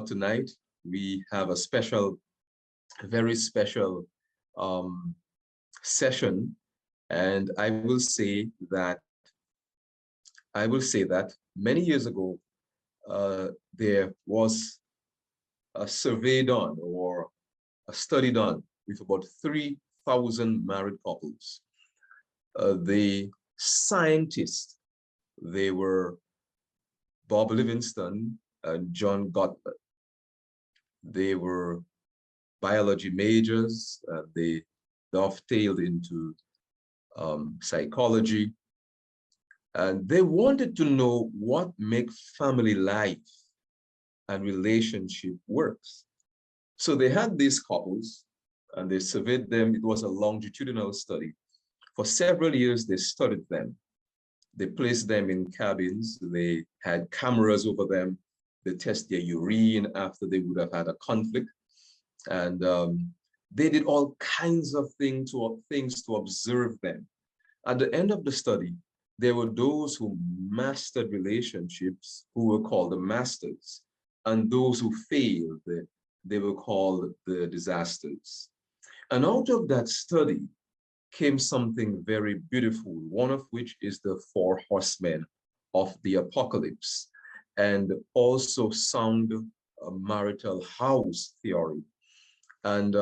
tonight we have a very special session, and I will say that many years ago there was a survey done or a study done with about 3,000 married couples. The scientists, they were Bob Livingstone and John Gottman. They were biology majors. They dovetailed into psychology, and they wanted to know what makes family life and relationship works. So they had these couples and they surveyed them. It was a longitudinal study. For several years, they studied them. They placed them in cabins. They had cameras over them. They test their urine after they would have had a conflict. And they did all kinds of things to observe them. At the end of the study, there were those who mastered relationships, who were called the masters, and those who failed, they were called the disasters. And out of that study came something very beautiful, one of which is the 4 horsemen of the apocalypse, and also sound marital house theory. And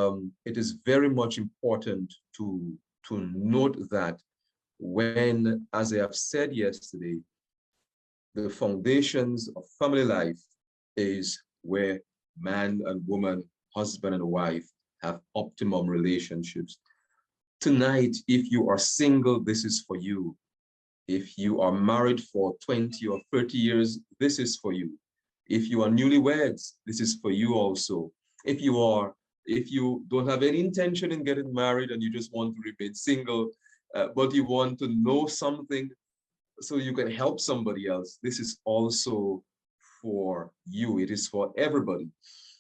it is very much important to note that when, as I have said yesterday, the foundations of family life is where man and woman, husband and wife have optimum relationships. Tonight, if you are single, this is for you. If you are married for 20 or 30 years, this is for you. If you are newlyweds, this is for you also. If you don't have any intention in getting married and you just want to remain single, but you want to know something so you can help somebody else, this is also for you. It is for everybody.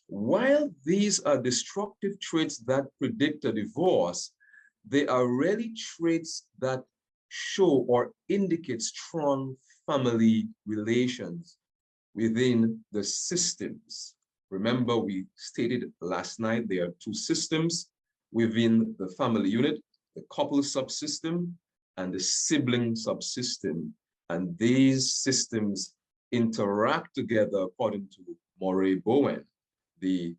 While these are destructive traits that predict a divorce, they are really traits that show or indicate strong family relations within the systems. Remember, we stated last night there are 2 systems within the family unit: the couple subsystem and the sibling subsystem. And these systems interact together according to Murray Bowen, the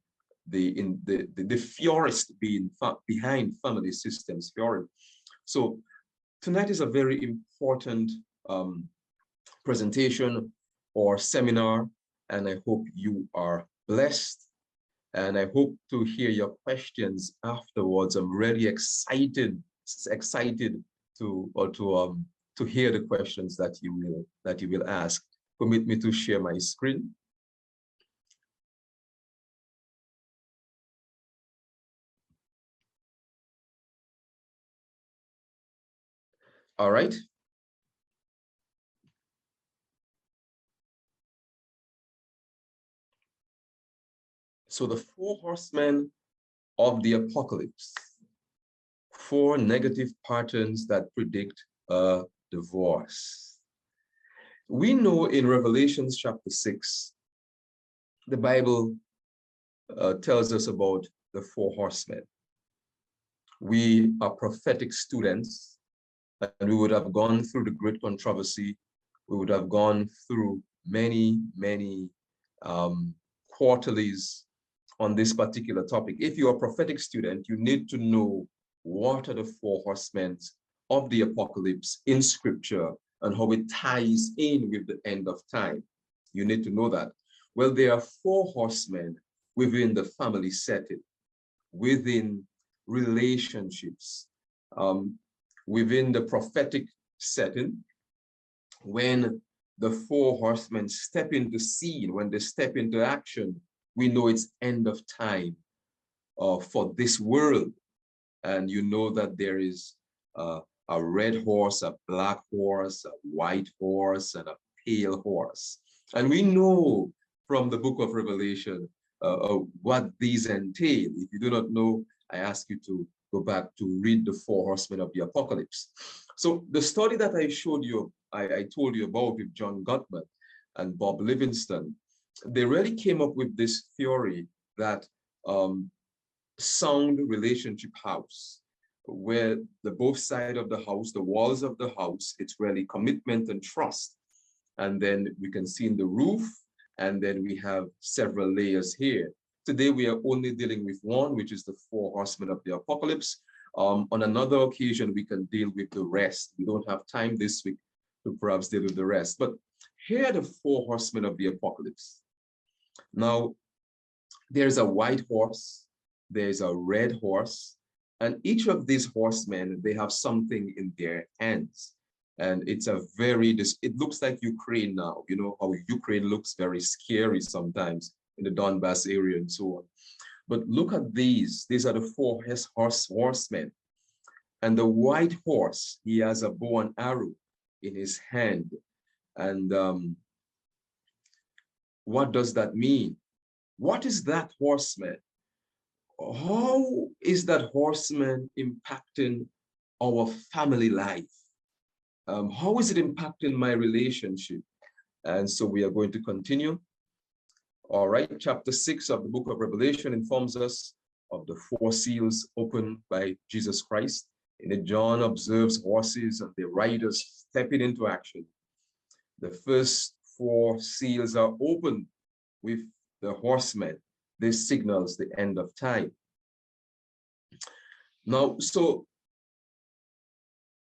theorist behind family systems theory. So tonight is a very important presentation or seminar, and I hope you are blessed, and I hope to hear your questions afterwards. I'm really excited to hear the questions that you will ask. Permit me to share my screen. All right. So the 4 horsemen of the apocalypse, 4 negative patterns that predict a divorce. We know in Revelation chapter 6, the Bible tells us about the 4 horsemen. We are prophetic students, and we would have gone through the great controversy. We would have gone through many quarterlies on this particular topic. If you're a prophetic student, you need to know what are the 4 horsemen of the apocalypse in scripture and how it ties in with the end of time. You need to know that. Well, there are 4 horsemen within the family setting, within relationships, within the prophetic setting. When the 4 horsemen step into scene, when they step into action, we know it's end of time for this world. And you know that there is a red horse, a black horse, a white horse, and a pale horse. And we know from the book of Revelation what these entail. If you do not know, I ask you to go back to read the 4 horsemen of the apocalypse. So the study that I showed you, I told you about with John Gottman and Bob Livingstone, they really came up with this theory that sound relationship house, where the both side of the house, the walls of the house, it's really commitment and trust. And then we can see in the roof, and then we have several layers here. Today, we are only dealing with one, which is the four horsemen of the apocalypse. On another occasion, we can deal with the rest. We don't have time this week to perhaps deal with the rest. But here are the four horsemen of the apocalypse. Now, there's a white horse, there's a red horse, and each of these horsemen, they have something in their hands. And it's a very, it looks like Ukraine now. You know how Ukraine looks very scary sometimes in the Donbass area and so on. But look at these are the four horsemen. And the white horse, he has a bow and arrow in his hand. And what does that mean? What is that horseman? How is that horseman impacting our family life? How is it impacting my relationship? And so we are going to continue. All right, chapter 6 of the book of Revelation informs us of the four seals opened by Jesus Christ. And John observes horses and their riders stepping into action. The first four seals are opened with the horsemen. This signals the end of time. Now, so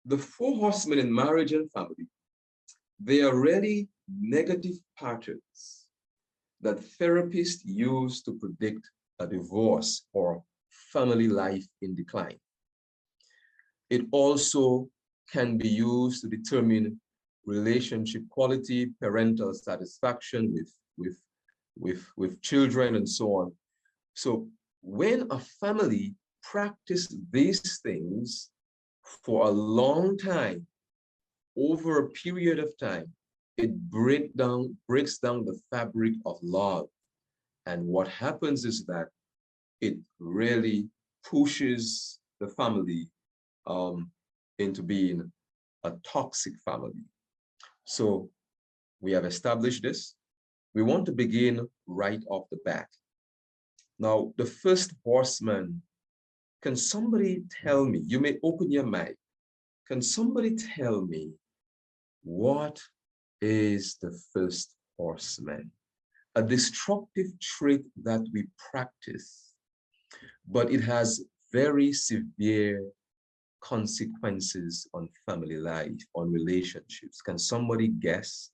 the four horsemen in marriage and family, they are really negative patterns that therapists use to predict a divorce or family life in decline. It also can be used to determine relationship quality, parental satisfaction with children and so on. So when a family practices these things for a long time, over a period of time, it breaks down the fabric of love. And what happens is that it really pushes the family into being a toxic family. So we have established this. We want to begin right off the bat. Now, the first horseman, can somebody tell me, you may open your mic, can somebody tell me what is the first horseman? A destructive trait that we practice, but it has very severe consequences on family life, on relationships. Can somebody guess?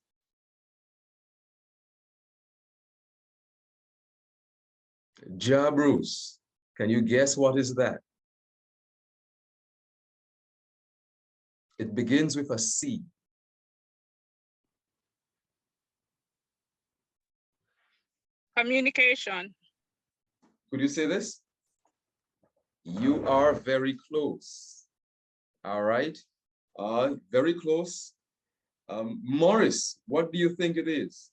Ja Bruce, can you guess what is that? It begins with a C. Communication. Could you say this? You are very close. All right. Very close. Morris, what do you think it is?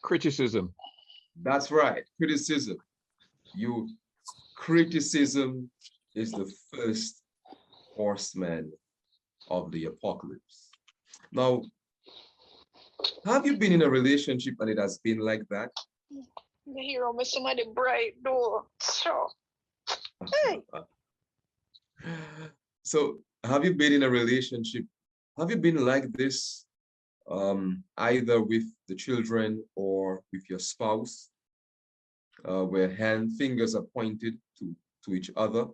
Criticism. That's right. Criticism. Criticism is the first horseman of the apocalypse. Now, have you been in a relationship and it has been like that? You hear somebody bright door. So, hey. So, have you been in a relationship? Have you been like this, either with the children or with your spouse, where fingers are pointed to each other,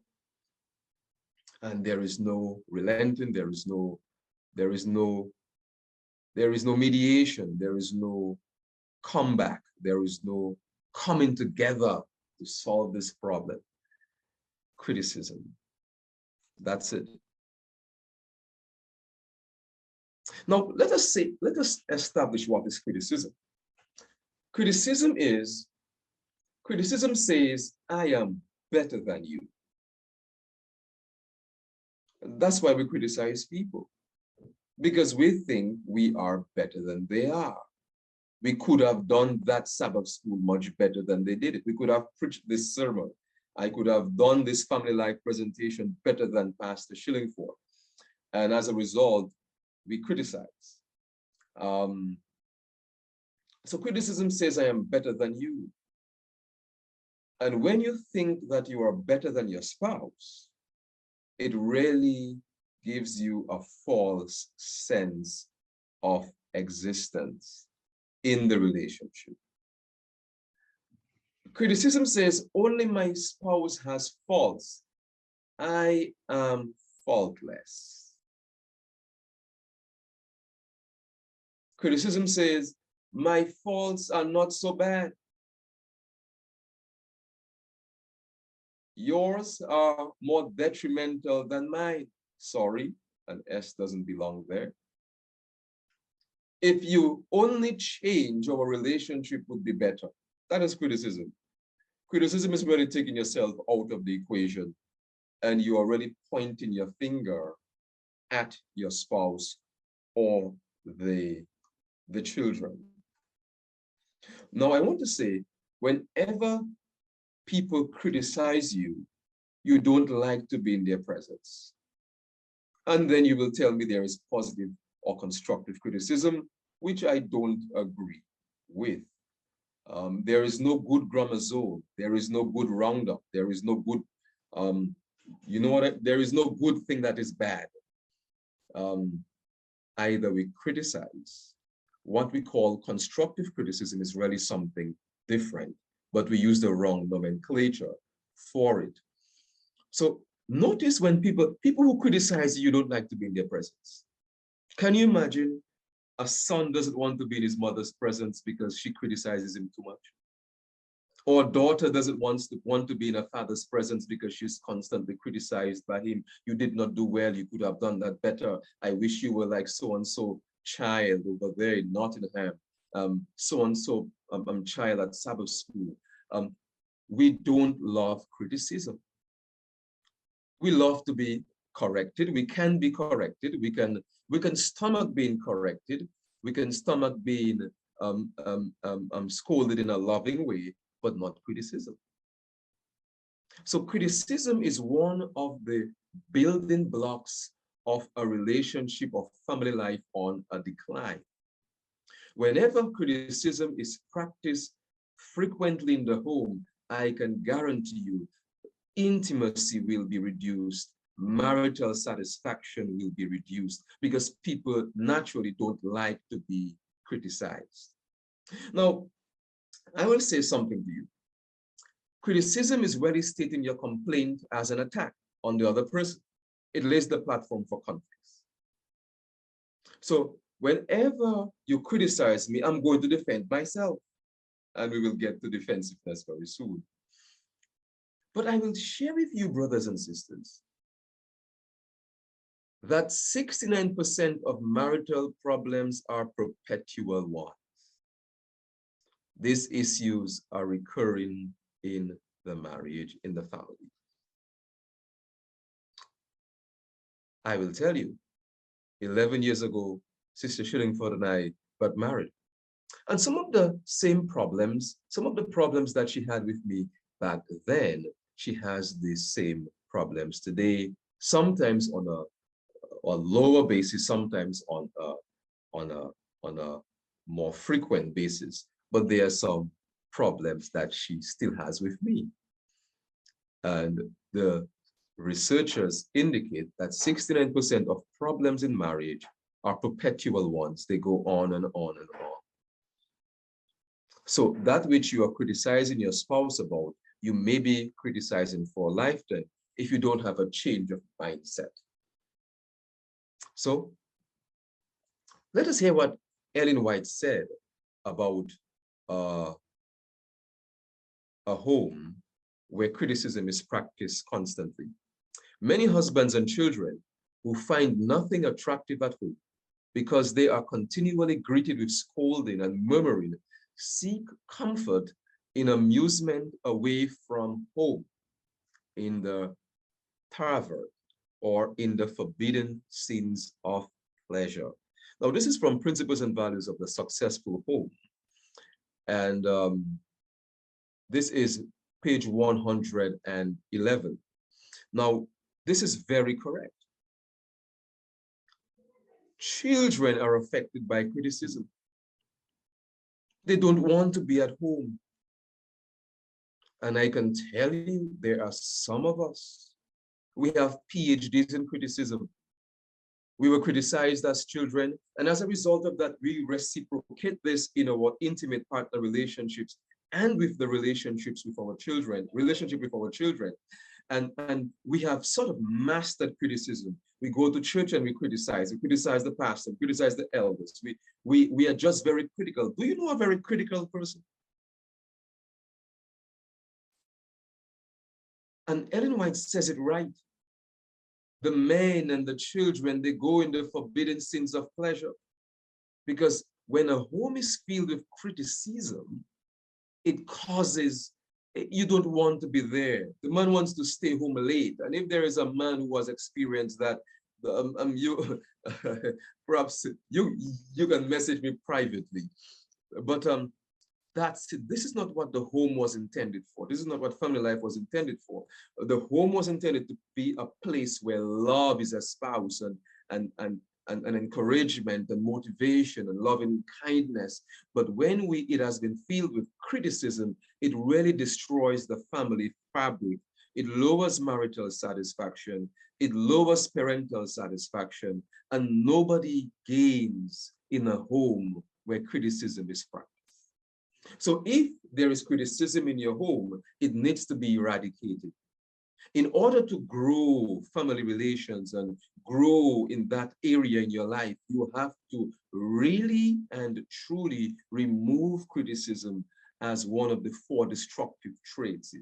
and there is no relenting, there is no mediation, there is no comeback, there is no coming together to solve this problem? Criticism. That's it. Now, let us establish what is criticism. Criticism says, I am better than you. That's why we criticize people, because we think we are better than they are. We could have done that Sabbath school much better than they did it. We could have preached this sermon. I could have done this family life presentation better than Pastor Shillingford. And as a result, we criticize. So criticism says, I am better than you. And when you think that you are better than your spouse, it really gives you a false sense of existence in the relationship. Criticism says, only my spouse has faults. I am faultless. Criticism says, my faults are not so bad. Yours are more detrimental than mine. Sorry, an S doesn't belong there. If you only change, our relationship would be better. That is criticism. Criticism is really taking yourself out of the equation and you are really pointing your finger at your spouse or the children. Now, I want to say, whenever people criticize you, you don't like to be in their presence. And then you will tell me there is positive or constructive criticism, which I don't agree with. There is no good grammar zone. There is no good roundup. There is no good, you know what? There is no good thing that is bad. Either we criticize. What we call constructive criticism is really something different, but we use the wrong nomenclature for it. So notice when people who criticize you don't like to be in their presence. Can you imagine a son doesn't want to be in his mother's presence because she criticizes him too much? Or a daughter doesn't want to be in her father's presence because she's constantly criticized by him. You did not do well. You could have done that better. I wish you were like so-and-so child over there in Nottingham. So-and-so child at Sabbath school. We don't love criticism. We love to be corrected. We can be corrected. We can stomach being corrected. We can stomach being scolded in a loving way, but not criticism. So criticism is one of the building blocks of a relationship of family life on a decline. Whenever criticism is practiced frequently in the home, I can guarantee you intimacy will be reduced, marital satisfaction will be reduced because people naturally don't like to be criticized. Now, I will say something to you. Criticism is really stating your complaint as an attack on the other person. It lays the platform for conflicts. So whenever you criticize me, I'm going to defend myself. And we will get to defensiveness very soon. But I will share with you, brothers and sisters, that 69% of marital problems are perpetual ones. These issues are recurring in the marriage, in the family. I will tell you, 11 years ago, Sister Shillingford and I got married. And some of the same problems, some of the problems that she had with me back then, she has the same problems today, sometimes on a lower basis, sometimes on a more frequent basis. But there are some problems that she still has with me. And the researchers indicate that 69% of problems in marriage are perpetual ones. They go on and on and on. So that which you are criticizing your spouse about, you may be criticizing for a lifetime if you don't have a change of mindset. So let us hear what Ellen White said about a home where criticism is practiced constantly. Many husbands and children who find nothing attractive at home because they are continually greeted with scolding and murmuring seek comfort in amusement away from home, in the tavern, or in the forbidden scenes of pleasure. Now, this is from Principles and Values of the Successful Home. And this is page 111. Now, this is very correct. Children are affected by criticism. They don't want to be at home. And I can tell you, there are some of us, we have PhDs in criticism. We were criticized as children. And as a result of that, we reciprocate this in our intimate partner relationships and with the relationships with our children, And we have sort of mastered criticism. We go to church and we criticize the pastor, we criticize the elders. We are just very critical. Do you know a very critical person? And Ellen White says it right. The men and the children, they go in the forbidden sins of pleasure. Because when a home is filled with criticism, it causes, you don't want to be there. The man wants to stay home late. And if there is a man who has experienced that, you perhaps you can message me privately. But that's it. This is not what the home was intended for. This is not what family life was intended for. The home was intended to be a place where love is espoused and encouragement and motivation and loving kindness. But when it has been filled with criticism, it really destroys the family fabric. It lowers marital satisfaction. It lowers parental satisfaction. And nobody gains in a home where criticism is practiced. So if there is criticism in your home, it needs to be eradicated. In order to grow family relations and grow in that area in your life, you have to really and truly remove criticism as one of the 4 destructive traits.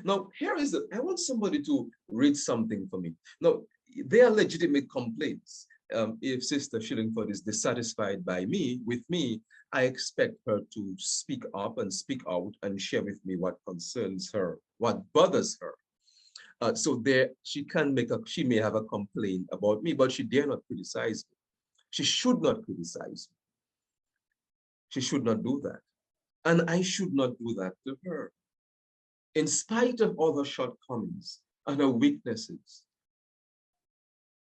Now, I want somebody to read something for me. Now, they are legitimate complaints. If Sister Shillingford is dissatisfied with me, I expect her to speak up and speak out and share with me what concerns her, what bothers her. So there, she may have a complaint about me, but she dare not criticize me. She should not criticize me. She should not do that. And I should not do that to her. In spite of all her shortcomings and her weaknesses,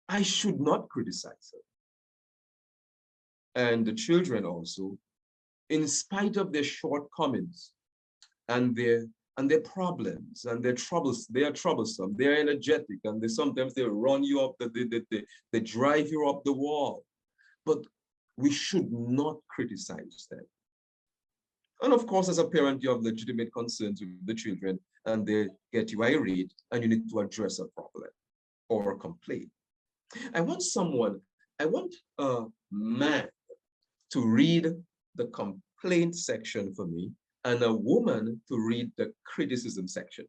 I should not criticize her. And the children also, in spite of their shortcomings and their problems and their troubles, they are troublesome, they're energetic, and sometimes they run you up, they drive you up the wall. But we should not criticize them. And of course, as a parent, you have legitimate concerns with the children, and they get you irate, and you need to address a problem or a complaint. I want a man to read the complaint section for me and a woman to read the criticism section.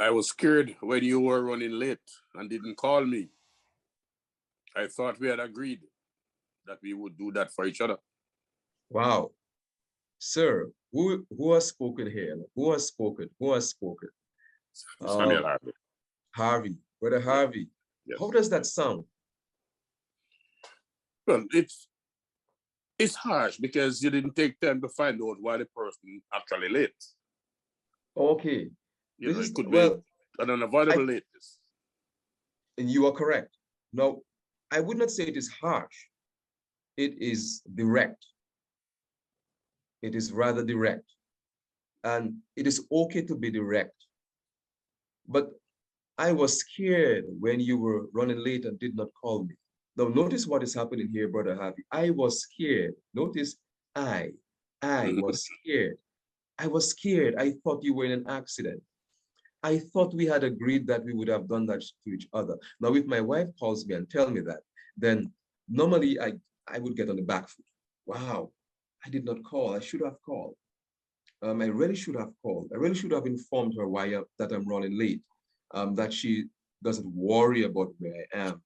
I was scared when you were running late and didn't call me. I thought we had agreed that we would do that for each other. Wow. Sir, who has spoken here? Who has spoken? Samuel Harvey. Harvey, Brother Harvey. Yes. How does that sound? Well, it's harsh because you didn't take time to find out why the person actually late. Okay. It could be an unavoidable lateness. And you are correct. Now, I would not say it is harsh. It is direct. It is rather direct. And it is okay to be direct. But I was scared when you were running late and did not call me. Now, notice what is happening here, Brother Harvey. I was scared. Notice I was scared. I was scared. I thought you were in an accident. I thought we had agreed that we would have done that to each other. Now, if my wife calls me and tells me that, then normally I would get on the back foot. Wow, I did not call. I should have called. I really should have called. I really should have informed her that I'm running late, that she doesn't worry about where I am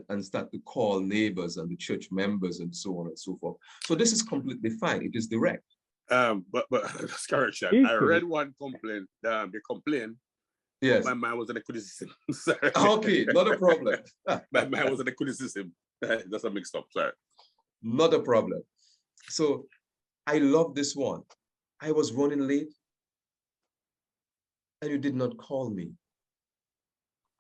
and start to call neighbors and the church members and so on and so forth. So this is completely fine. It is direct. But that's correction. I read one complaint, the complaint. Yes. My mind was in a criticism. Sorry. Okay, not a problem. My mind was in a criticism. That's a mixed up, sorry. Not a problem. So I love this one. I was running late and you did not call me.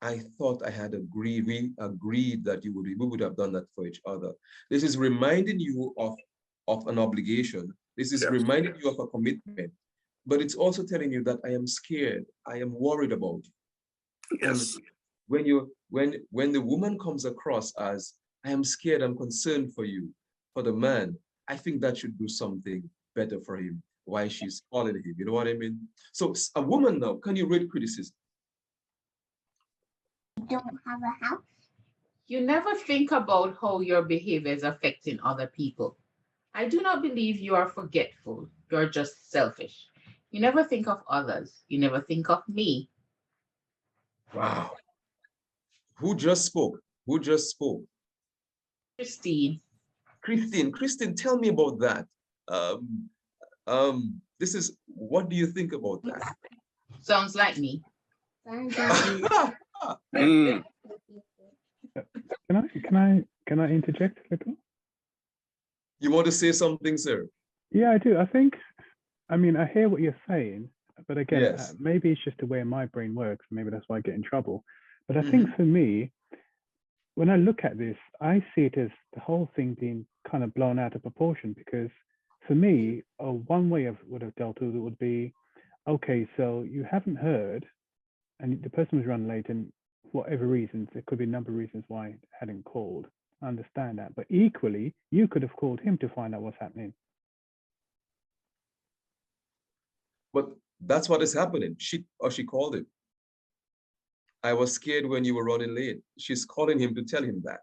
I thought I had agreed, we agreed that we would have done that for each other. This is reminding you of an obligation. This is Yes. reminding you of a commitment, but it's also telling you that I am scared. I am worried about you. And Yes. when the woman comes across as I am scared, I'm concerned for you, for the man, I think that should do something better for him. Why she's calling him, you know what I mean? So a woman now, can you read criticism? Don't have a house. You never think about how your behavior is affecting other people. I do not believe you are forgetful. You're just selfish. You never think of others. You never think of me. Wow. Who just spoke? Who just spoke? Christine. Christine, tell me about that. This is, what do you think about that? Sounds like me. Mm. Can I interject a little? You want to say something, sir? Yeah, I do. I mean, I hear what you're saying, but again, Yes. maybe it's just the way my brain works. Maybe that's why I get in trouble. But I think for me, when I look at this, I see it as the whole thing being kind of blown out of proportion, because for me, one way I would have dealt with it would be, okay, so you haven't heard, and the person was running late, and for whatever reasons, there could be a number of reasons why it hadn't called. I understand that. But equally, you could have called him to find out what's happening. But that's what is happening. She called him. I was scared when you were running late. She's calling him to tell him that.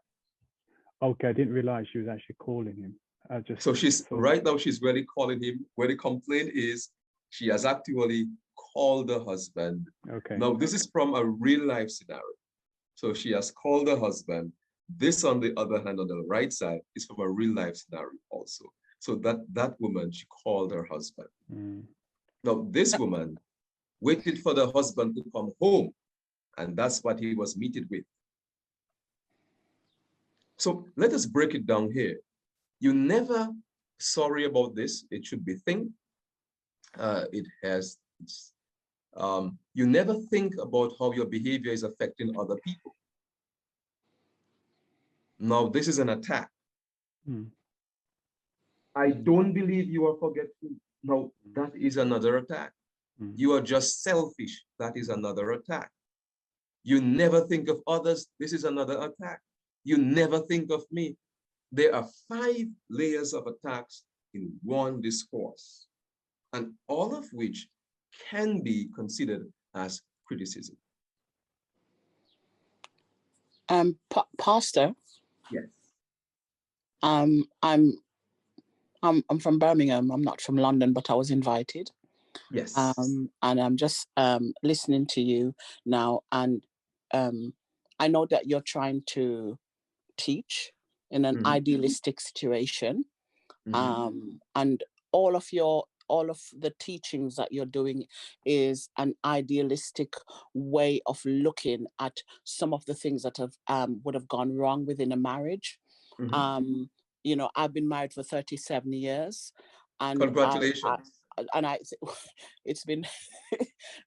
Okay, I didn't realize she was actually calling him. So she's right now, she's really calling him. Where the complaint is, she has actually called the husband. Okay. Now, this is from a real life scenario. So she has called the husband. This, on the other hand, on the right side, is from a real life scenario also. So that woman, she called her husband. Now, this woman waited for the husband to come home, and that's what he was meted with. So let us break it down here. You never sorry about this. It should be think. You never think about how your behavior is affecting other people. Now, this is an attack. I don't believe you are forgetful. No, that is another attack. You are just selfish. That is another attack. You never think of others. This is another attack. You never think of me. There are 5 layers of attacks in one discourse, and all of which can be considered as criticism. Pastor. Yes. I'm from Birmingham. I'm not from London, but I was invited. Yes. And I'm just listening to you now, and I know that you're trying to teach in an idealistic situation, and all of the teachings that you're doing is an idealistic way of looking at some of the things that have would have gone wrong within a marriage. You know, I've been married for 37 years, and congratulations. It's been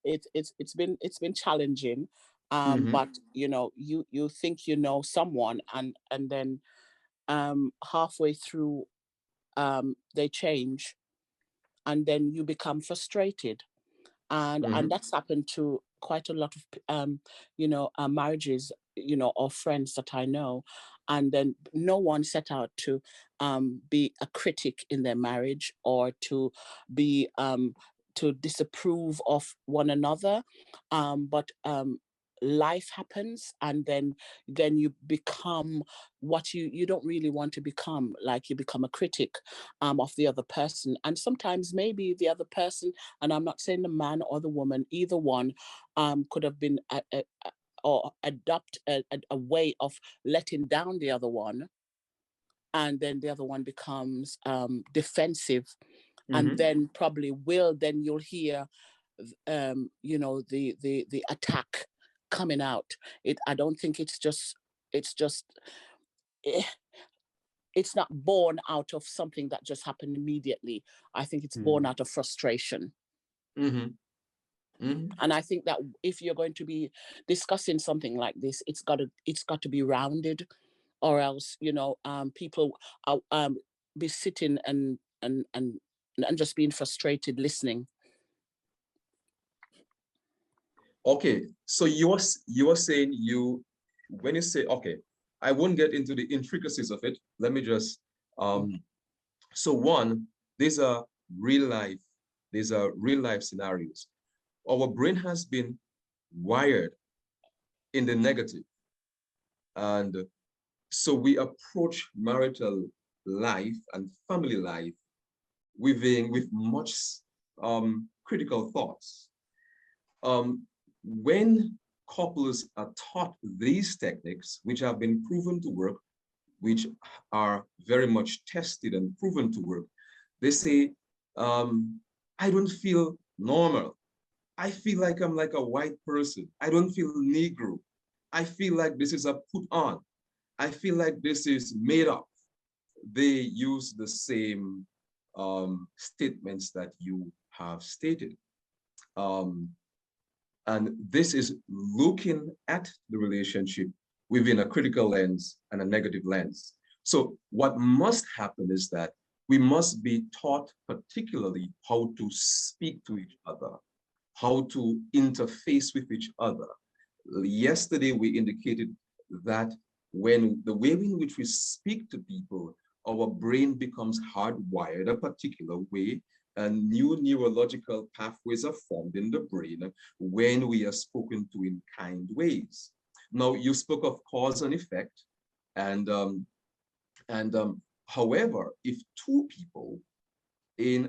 it's been challenging, but you know, you think you know someone, and then halfway through they change, and then you become frustrated, and that's happened to quite a lot of you know, marriages, you know, or friends that I know, and then no one set out to be a critic in their marriage, or to be to disapprove of one another, but life happens, and then you become what you don't really want to become. Like, you become a critic of the other person, and sometimes maybe the other person, and I'm not saying the man or the woman, either one, could have been or adopt a way of letting down the other one, and then the other one becomes defensive, and then probably then you'll hear you know, the attack coming out. I don't think it's just it's not born out of something that just happened immediately. I think it's born out of frustration. And I think that if you're going to be discussing something like this, it's got to be rounded, or else, you know, people are be sitting and just being frustrated listening. Okay, so you are saying, when you say, okay, I won't get into the intricacies of it. Let me just so one, these are real life scenarios. Our brain has been wired in the negative, and so we approach marital life and family life with much critical thoughts. When couples are taught these techniques, which have been proven to work, which are very much tested and proven to work, they say, I don't feel normal. I feel like I'm like a white person. I don't feel Negro. I feel like this is a put on. I feel like this is made up. They use the same statements that you have stated. And this is looking at the relationship within a critical lens and a negative lens. So what must happen is that we must be taught particularly how to speak to each other, how to interface with each other. Yesterday, we indicated that when the way in which we speak to people, our brain becomes hardwired a particular way, and new neurological pathways are formed in the brain when we are spoken to in kind ways. Now, you spoke of cause and effect, and however, if two people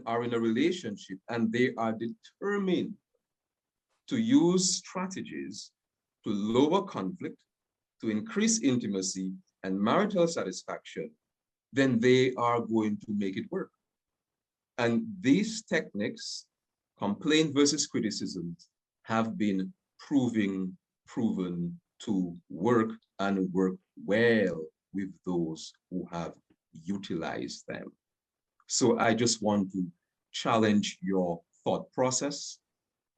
are in a relationship and they are determined to use strategies to lower conflict, to increase intimacy and marital satisfaction, then they are going to make it work. And these techniques, complaint versus criticism, have been proven to work and work well with those who have utilized them. So I just want to challenge your thought process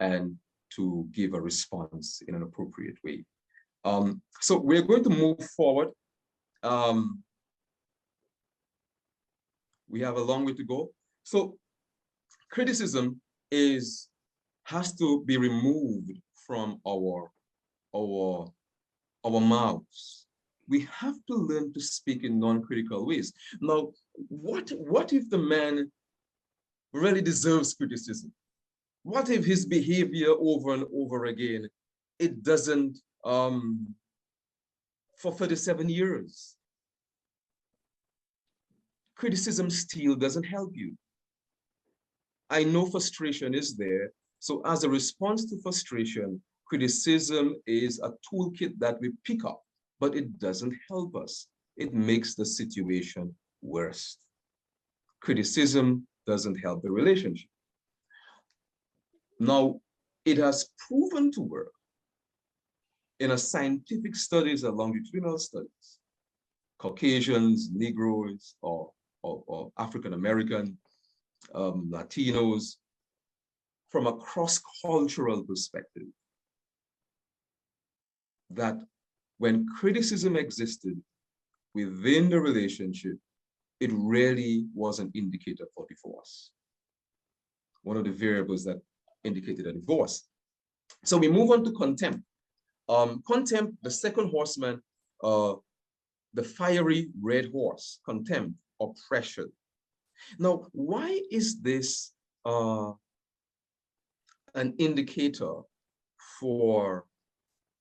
and to give a response in an appropriate way. So we're going to move forward. We have a long way to go. So criticism has to be removed from our mouths. We have to learn to speak in non-critical ways. Now, what if the man really deserves criticism? What if his behavior over and over again, it doesn't, for 37 years? Criticism still doesn't help you. I know frustration is there. So as a response to frustration, criticism is a toolkit that we pick up, but it doesn't help us. It makes the situation worse. Criticism doesn't help the relationship. Now, it has proven to work in a scientific studies and longitudinal studies. Caucasians, Negroes, or African-American, Latinos, from a cross-cultural perspective, that when criticism existed within the relationship, it really was an indicator for divorce. One of the variables that indicated a divorce. So we move on to contempt. Contempt, the second horseman, the fiery red horse, contempt, oppression. Now, why is this an indicator for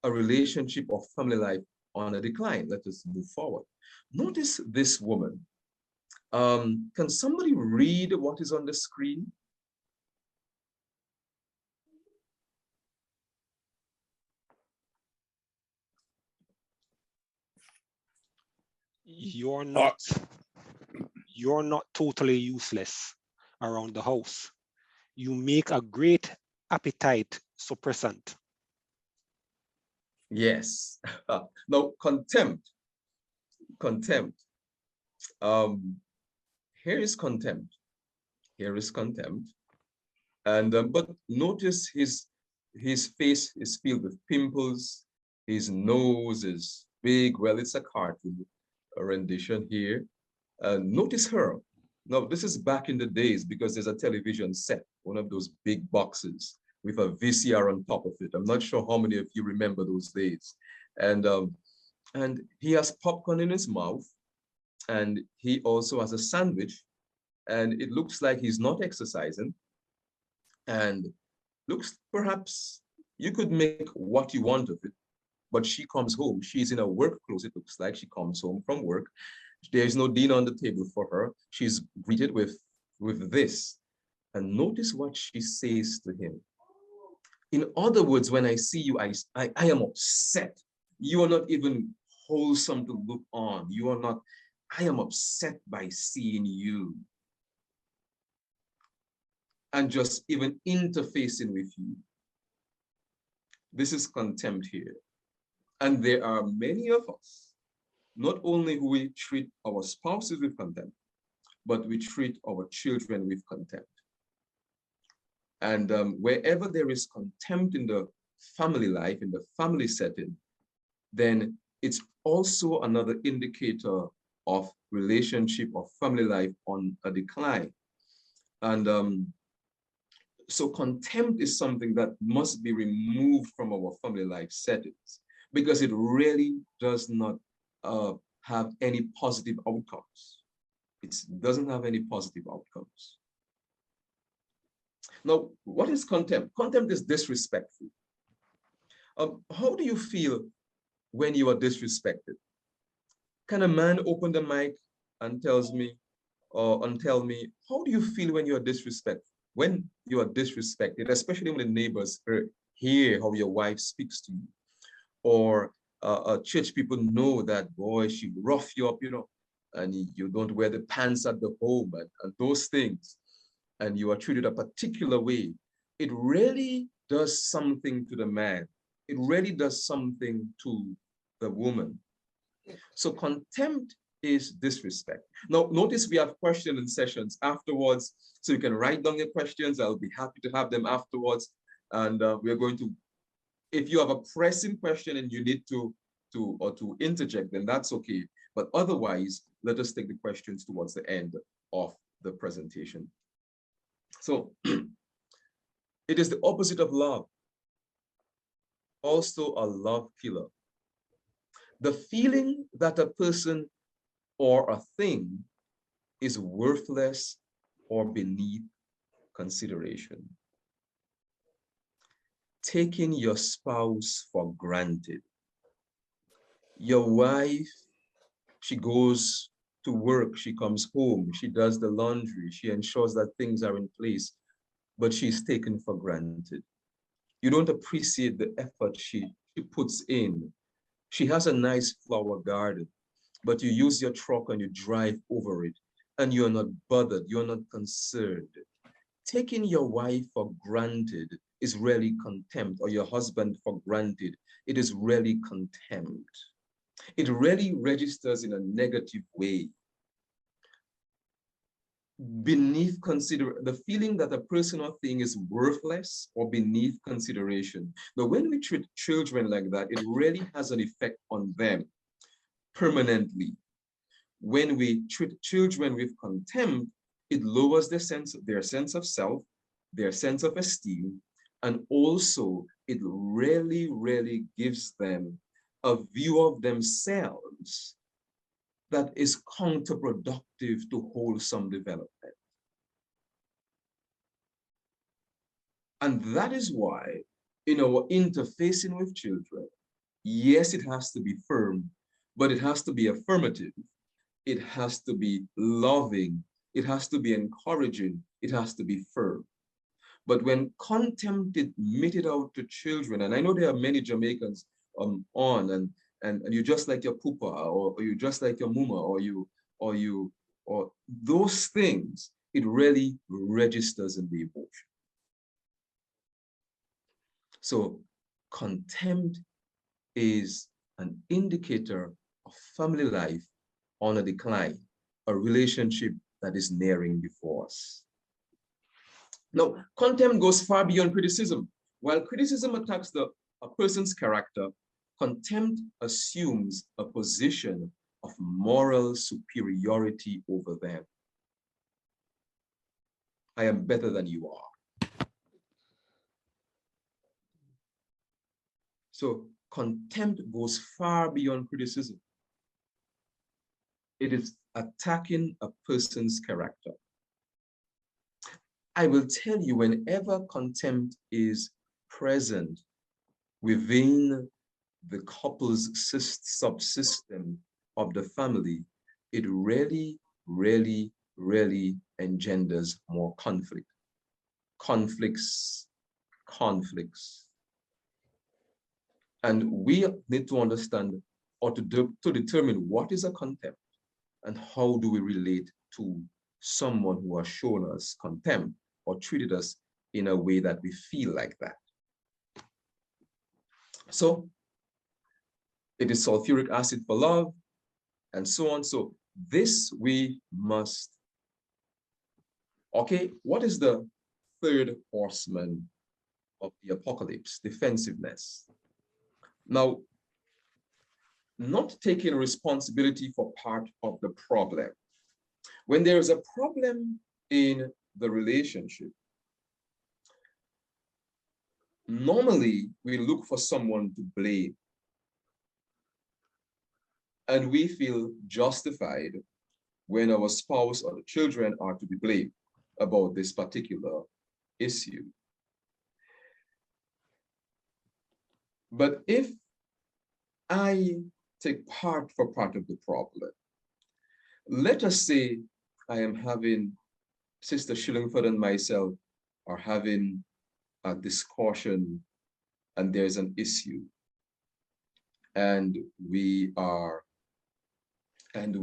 a relationship or family life on a decline? Let us move forward. Notice this woman. Can somebody read what is on the screen? You're not totally useless around the house. You make a great appetite suppressant. Yes. Now, contempt. Here is contempt. Here is contempt. And but notice his his face is filled with pimples. His nose is big. Well, it's a cartoon, a rendition here. Notice her. Now, this is back in the days because there's a television set, one of those big boxes with a VCR on top of it. I'm not sure how many of you remember those days. And he has popcorn in his mouth, and he also has a sandwich, and it looks like he's not exercising, and looks perhaps you could make what you want of it, but she comes home. She's in her work clothes. It looks like she comes home from work. There is no dinner on the table for her. She's greeted with this. And notice what she says to him. In other words, when I see you, I am upset. You are not even wholesome to look on. You are not, I am upset by seeing you. And just even interfacing with you. This is contempt here. And there are many of us, not only who we treat our spouses with contempt, but we treat our children with contempt. And wherever there is contempt in the family life, in the family setting, then it's also another indicator of relationship or family life on a decline. And so contempt is something that must be removed from our family life settings because it really does not have any positive outcomes. It doesn't have any positive outcomes. Now, what is contempt? Contempt is disrespectful. How do you feel when you are disrespected? Can a man open the mic and tell me, how do you feel when you are disrespected? When you are disrespected, especially when the neighbors hear how your wife speaks to you, or church people know that, boy, she rough you up, you know, and you don't wear the pants at the home and those things, and you are treated a particular way, it really does something to the man. It really does something to the woman. So contempt is disrespect. Now, notice we have question and sessions afterwards, so you can write down your questions. I'll be happy to have them afterwards. And we're going to, if you have a pressing question and you need to interject, then that's okay. But otherwise, let us take the questions towards the end of the presentation. So it is the opposite of love. Also a love killer. The feeling that a person or a thing is worthless or beneath consideration. Taking your spouse for granted. Your wife, she goes to work, she comes home, she does the laundry, she ensures that things are in place, but she's taken for granted. You don't appreciate the effort she puts in. She has a nice flower garden, but you use your truck and you drive over it, and you're not bothered, you're not concerned. Taking your wife for granted is really contempt, or your husband for granted. It is really contempt. It really registers in a negative way. Beneath the feeling that a person or thing is worthless or beneath consideration. Now, when we treat children like that, it really has an effect on them permanently. When we treat children with contempt, it lowers their sense of self, their sense of esteem, and also it really gives them a view of themselves that is counterproductive to wholesome development. And that is why in our interfacing with children, yes, it has to be firm, but it has to be affirmative. It has to be loving. It has to be encouraging. It has to be firm. But when contempt is meted out to children, and I know there are many Jamaicans on, and you just like your pupa, or you just like your mama, or those things, it really registers in the emotion. So contempt is an indicator of family life on a decline, a relationship that is nearing divorce. Now, contempt goes far beyond criticism. While criticism attacks a person's character, contempt assumes a position of moral superiority over them. I am better than you are. So contempt goes far beyond criticism. It is attacking a person's character. I will tell you, whenever contempt is present within the couple's subsystem of the family, it really, really, really engenders more conflict. Conflicts. And we need to understand or to determine what is a contempt and how do we relate to someone who has shown us contempt or treated us in a way that we feel like that. So it is sulfuric acid for love and so on. So this we must, okay, what is the third horseman of the apocalypse? Defensiveness. Now, not taking responsibility for part of the problem. When there is a problem in the relationship, normally we look for someone to blame. And we feel justified when our spouse or the children are to be blamed about this particular issue. But if I take part for part of the problem, let us say I am having, Sister Shillingford and myself are having a discussion and there's an issue. And we are, and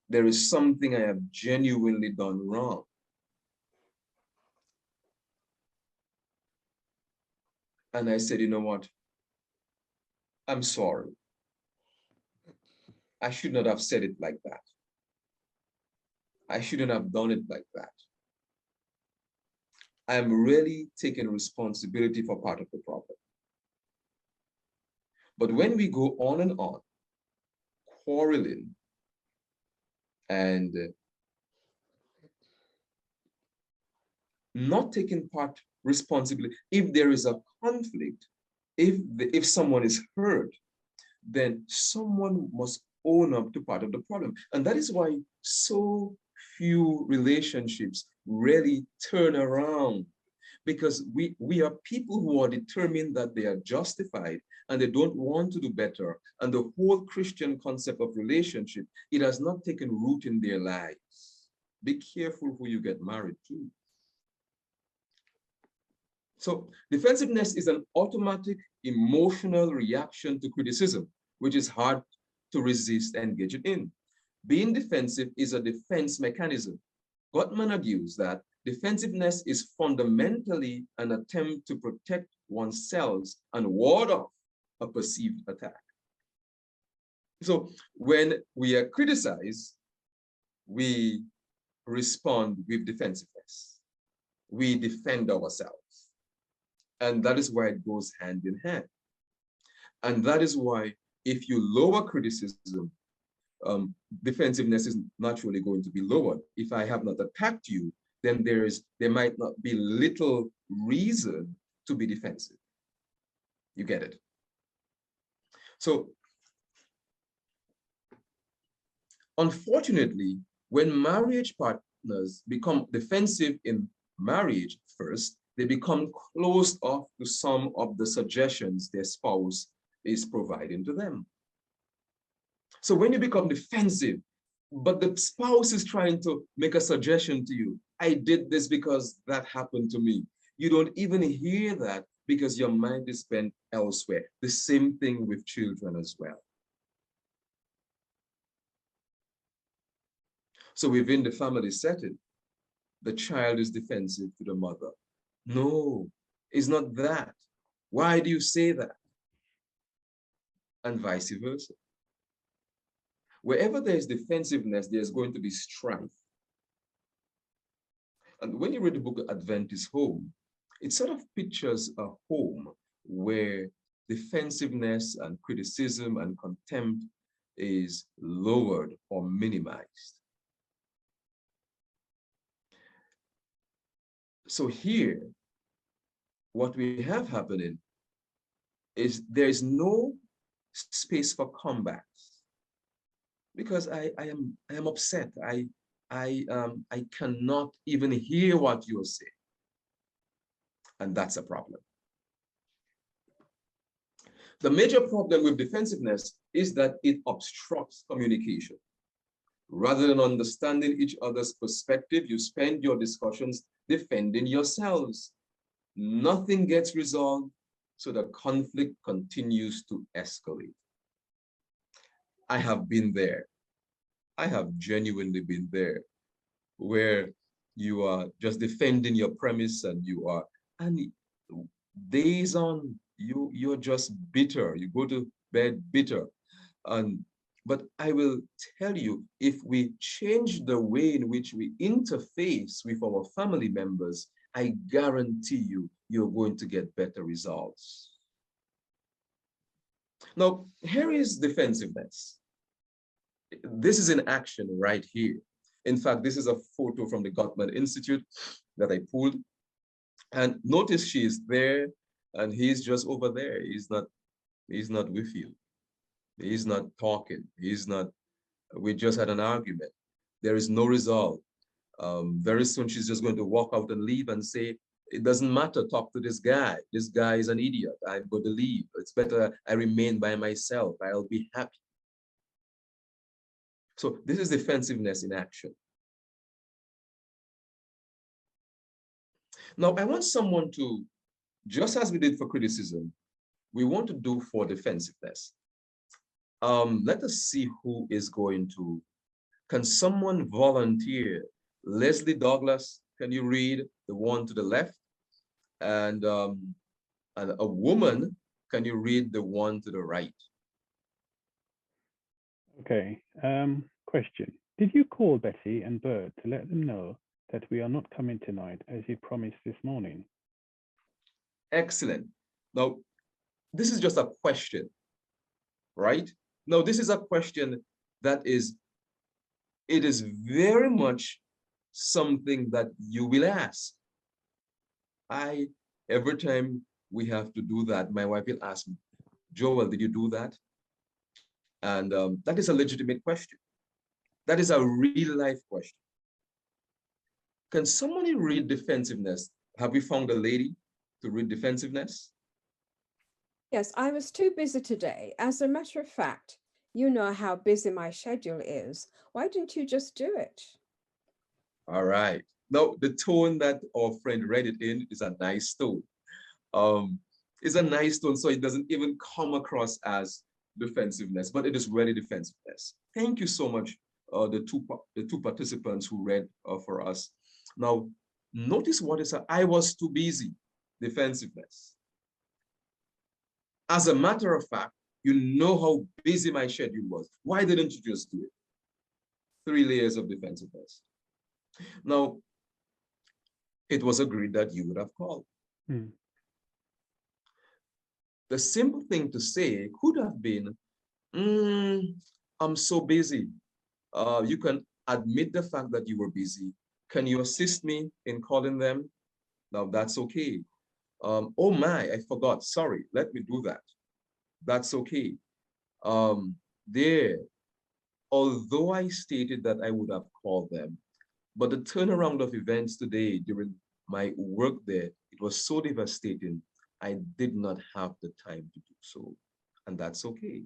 there is something I have genuinely done wrong. And I said, you know what? I'm sorry. I should not have said it like that. I shouldn't have done it like that. I'm really taking responsibility for part of the problem. But when we go on, quarreling and not taking part responsibility, if there is a conflict, if someone is hurt, then someone must own up to part of the problem. And that is why so few relationships really turn around, because we are people who are determined that they are justified and they don't want to do better. And the whole Christian concept of relationship, it has not taken root in their lives. Be careful who you get married to. So defensiveness is an automatic emotional reaction to criticism, which is hard to resist and engage in. Being defensive is a defense mechanism. Gottman argues that defensiveness is fundamentally an attempt to protect oneself and ward off a perceived attack. So when we are criticized, we respond with defensiveness. We defend ourselves. And that is why it goes hand in hand. And that is why if you lower criticism, defensiveness is naturally going to be lowered. If I have not attacked you, then there might not be little reason to be defensive. You get it? So, unfortunately, when marriage partners become defensive in marriage first, they become closed off to some of the suggestions their spouse is providing to them. So when you become defensive, but the spouse is trying to make a suggestion to you, I did this because that happened to me. You don't even hear that because your mind is spent elsewhere. The same thing with children as well. So within the family setting, the child is defensive to the mother. No, it's not that. Why do you say that? And vice versa. Wherever there is defensiveness, there's going to be strife. And when you read the book Adventist Home, it sort of pictures a home where defensiveness and criticism and contempt is lowered or minimized. So here, what we have happening is there is no space for comebacks because I am upset. I cannot even hear what you are saying, and that's a problem. The major problem with defensiveness is that it obstructs communication. Rather than understanding each other's perspective, you spend your discussions defending yourselves. Nothing gets resolved, so the conflict continues to escalate. I have been there. I have genuinely been there, where you are just defending your premise and and days on, you're just bitter. You go to bed bitter. But I will tell you, if we change the way in which we interface with our family members, I guarantee you, you're going to get better results. Now, here is defensiveness. This is in action right here. In fact, this is a photo from the Gottman Institute that I pulled. And notice she is there and he's just over there. He's not with you. He's not talking. We just had an argument. There is no result. Very soon she's just going to walk out and leave and say, it doesn't matter, talk to this guy. This guy is an idiot. I'm going to leave. It's better I remain by myself. I'll be happy. So this is defensiveness in action. Now, I want someone to, just as we did for criticism, we want to do for defensiveness. Let us see who is going to. Can someone volunteer? Leslie Douglas, can you read the one to the left? And a woman, can you read the one to the right? Okay. Question. Did you call Betty and Bert to let them know that we are not coming tonight as you promised this morning? Excellent. Now, this is just a question, right? Now, this is a question that it is very much something that you will ask. Every time we have to do that, my wife will ask me, Joel, did you do that? And that is a legitimate question. That is a real life question. Can somebody read defensiveness? Have we found a lady to read defensiveness? Yes, I was too busy today. As a matter of fact, you know how busy my schedule is. Why didn't you just do it? All right. Now, the tone that our friend read it in is a nice tone. It's a nice tone, so it doesn't even come across as defensiveness, but it is really defensiveness. Thank you so much, the two participants who read for us. Now, notice what is I was too busy, defensiveness. As a matter of fact, you know how busy my schedule was. Why didn't you just do it? 3 layers of defensiveness. Now, it was agreed that you would have called. The simple thing to say could have been, I'm so busy. You can admit the fact that you were busy. Can you assist me in calling them? Now, that's okay. Oh my, I forgot. Sorry, let me do that. That's okay. Although I stated that I would have called them, but the turnaround of events today during my work there, it was so devastating, I did not have the time to do so. And that's okay.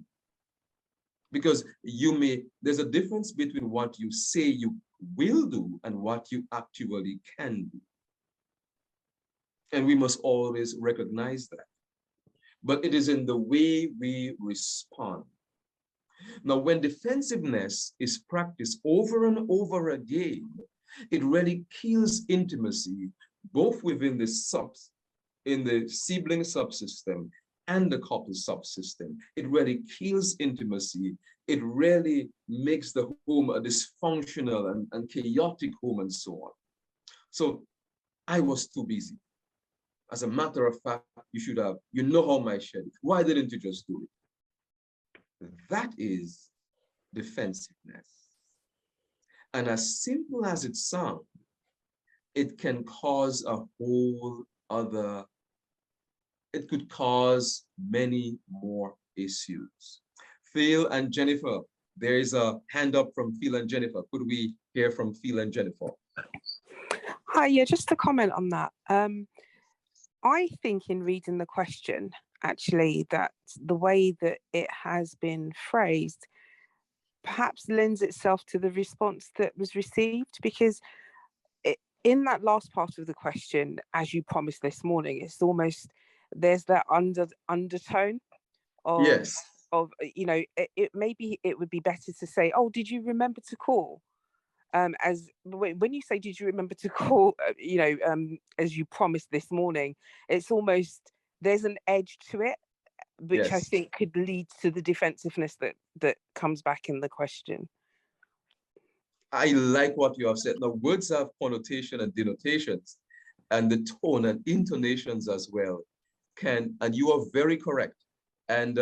Because there's a difference between what you say you will do and what you actually can do. And we must always recognize that. But it is in the way we respond. Now, when defensiveness is practiced over and over again, it really kills intimacy, both within the sibling subsystem and the couple subsystem. It really kills intimacy. It really makes the home a dysfunctional and chaotic home and so on. So I was too busy. As a matter of fact, you should have, you know how my schedule. Why didn't you just do it? That is defensiveness. And as simple as it sounds, it can cause a whole other, it could cause many more issues. Phil and Jennifer, there is a hand up from Phil and Jennifer. Could we hear from Phil and Jennifer? Hi, yeah, just to comment on that. I think in reading the question, actually, that the way that it has been phrased perhaps lends itself to the response that was received, because in that last part of the question, as you promised this morning, it's almost, there's that undertone of, Yes. you know, it maybe it would be better to say, oh, did you remember to call? As when you say, did you remember to call, you know, as you promised this morning, it's almost, there's an edge to it, which I Yes. think could lead to the defensiveness that comes back in the question. I like what you have said. Now, words have connotation and denotations, and the tone and intonations as well can, and you are very correct. And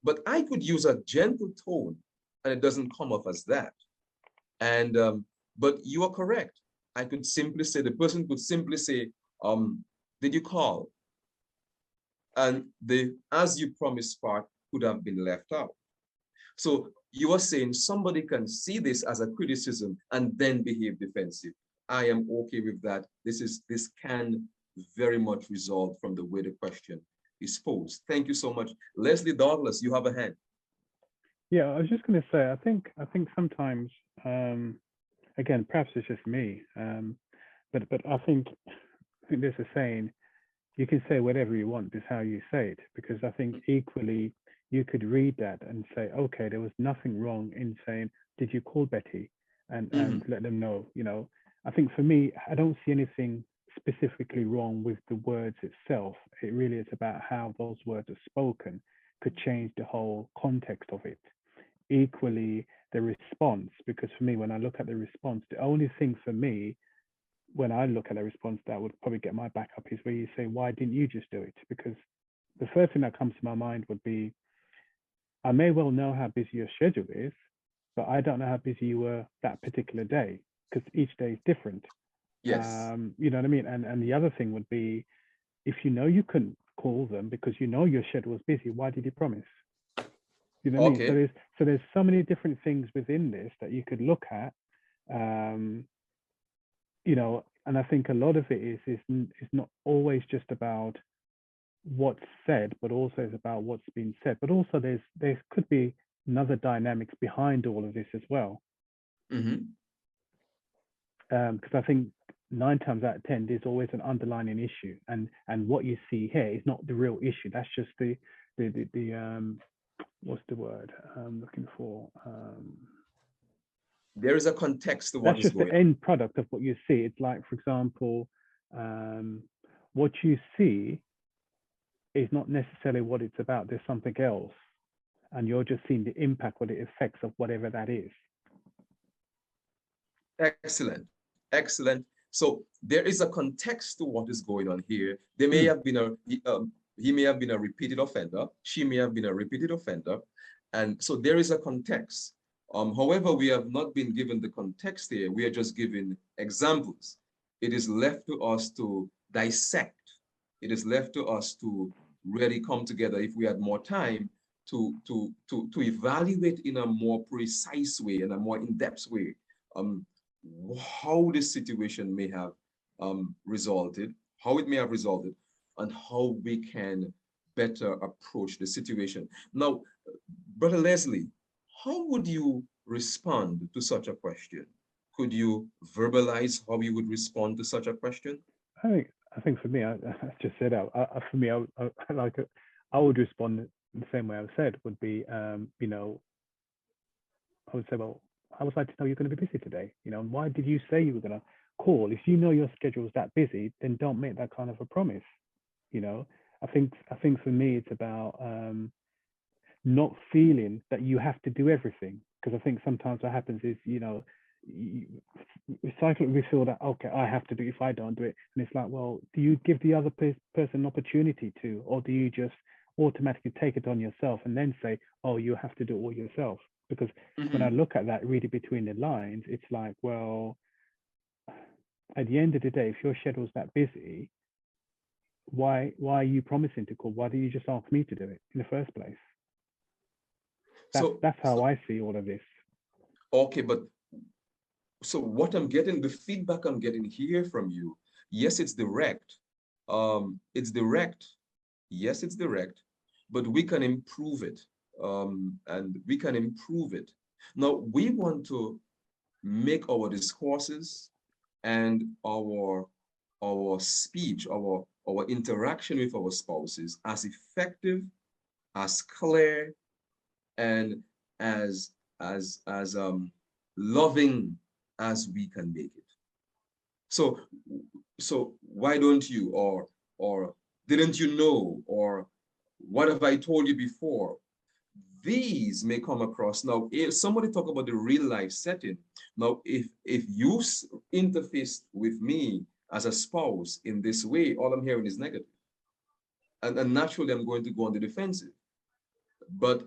but I could use a gentle tone, and it doesn't come off as that. And but you are correct. I could simply say, the person could simply say, did you call? And the as you promised part could have been left out. So you are saying somebody can see this as a criticism and then behave defensive. I am okay with that. This can very much result from the way the question is posed. Thank you so much. Leslie Douglas, you have a hand. Yeah, I was just going to say, I think sometimes, again, perhaps it's just me, but I think there's a saying, you can say whatever you want, is how you say it, because I think equally you could read that and say, okay, there was nothing wrong in saying, did you call Betty, and let them know, you know. I think for me, I don't see anything specifically wrong with the words itself. It really is about how those words are spoken could change the whole context of it. Equally, the response, because for me, when I look at the response, the only thing for me, when I look at a response that would probably get my back up, is where you say, why didn't you just do it? Because the first thing that comes to my mind would be, I may well know how busy your schedule is, but I don't know how busy you were that particular day, because each day is different. Yes. You know what I mean? And the other thing would be, if you know you couldn't call them because you know your schedule was busy, why did you promise? You know what I mean? So there's so many different things within this that you could look at. You know, and I think a lot of it is not always just about what's said, but also is about what's been said. But also there could be another dynamics behind all of this as well. Because I think 9 times out of 10, there's always an underlying issue, and what you see here is not the real issue. That's just the what's the word I'm looking for? There is a context to what is going on. That's just the end product of what you see. It's like, for example, what you see is not necessarily what it's about. There's something else, and you're just seeing the impact or the effects of whatever that is. Excellent, excellent. So there is a context to what is going on here. There may have been he may have been a repeated offender. She may have been a repeated offender, and so there is a context. However, we have not been given the context here. We are just given examples. It is left to us to dissect. It is left to us to really come together, if we had more time, to evaluate in a more precise way, in a more in-depth way, how this situation may have resulted, how it may have resulted, and how we can better approach the situation. Now, Brother Leslie, how would you respond to such a question? Could you verbalize how you would respond to such a question? I think for me, I just said, for me, I would respond the same way I said, would be, you know, I would say, well, I would like to know you're going to be busy today. You know, why did you say you were going to call? If you know your schedule is that busy, then don't make that kind of a promise. You know, I think for me, it's about not feeling that you have to do everything. Because I think sometimes what happens is, you know, we feel that, okay, I have to do it if I don't do it. And it's like, well, do you give the other person an opportunity to, or do you just automatically take it on yourself and then say, oh, you have to do it all yourself? Because when I look at that, read it between the lines, it's like, well, at the end of the day, if your schedule's that busy, why are you promising to call? Why do you just ask me to do it in the first place? That's how I see all of this. Okay, but so what I'm getting, the feedback I'm getting here from you, yes, it's direct. It's direct. Yes, it's direct, but we can improve it. And we can improve it. Now, we want to make our discourses and our speech, our interaction with our spouses as effective, as clear, and as loving as we can make it. So why don't you, or didn't you know, or what have I told you before? These may come across. Now, if somebody talk about the real life setting, now if you interface with me as a spouse in this way, all I'm hearing is negative. And naturally I'm going to go on the defensive. But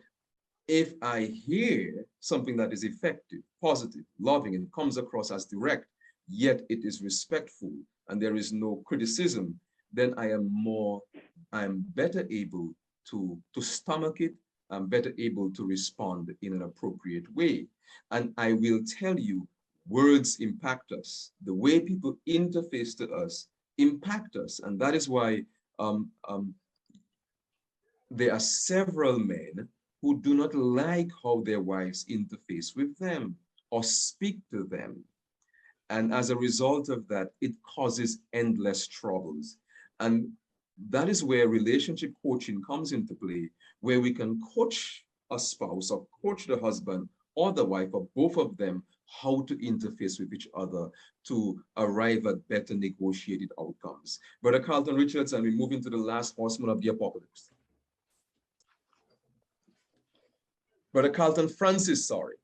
if I hear something that is effective, positive, loving, and comes across as direct, yet it is respectful and there is no criticism, then I am better able to stomach it. I'm better able to respond in an appropriate way. And I will tell you, words impact us. The way people interface to us impact us. And that is why there are several men who do not like how their wives interface with them or speak to them. And as a result of that, it causes endless troubles. And that is where relationship coaching comes into play, where we can coach a spouse or coach the husband or the wife or both of them how to interface with each other to arrive at better negotiated outcomes. Brother Carlton Richards, and we move into the last horseman of the apocalypse. Brother Carlton Francis, sorry.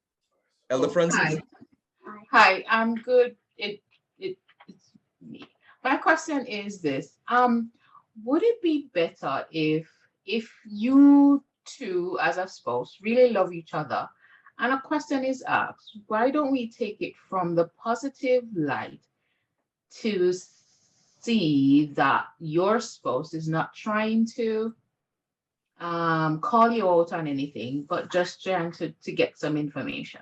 Elder Francis. Hi, I'm good. It's me. My question is this. Would it be better if you two as a spouse really love each other and a question is asked, why don't we take it from the positive light to see that your spouse is not trying to call you out on anything, but just trying to get some information?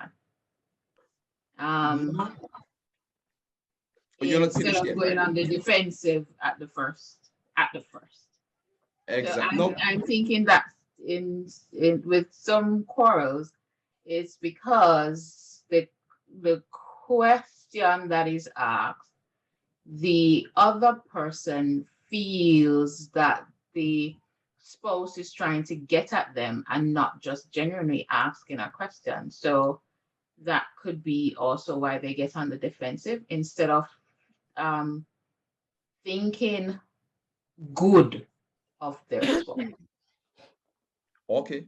Instead of going on the defensive at the first. Exactly. So I'm thinking that in with some quarrels, it's because the question that is asked, the other person feels that the spouse is trying to get at them and not just genuinely asking a question. So that could be also why they get on the defensive instead of thinking good of their spouse. Okay.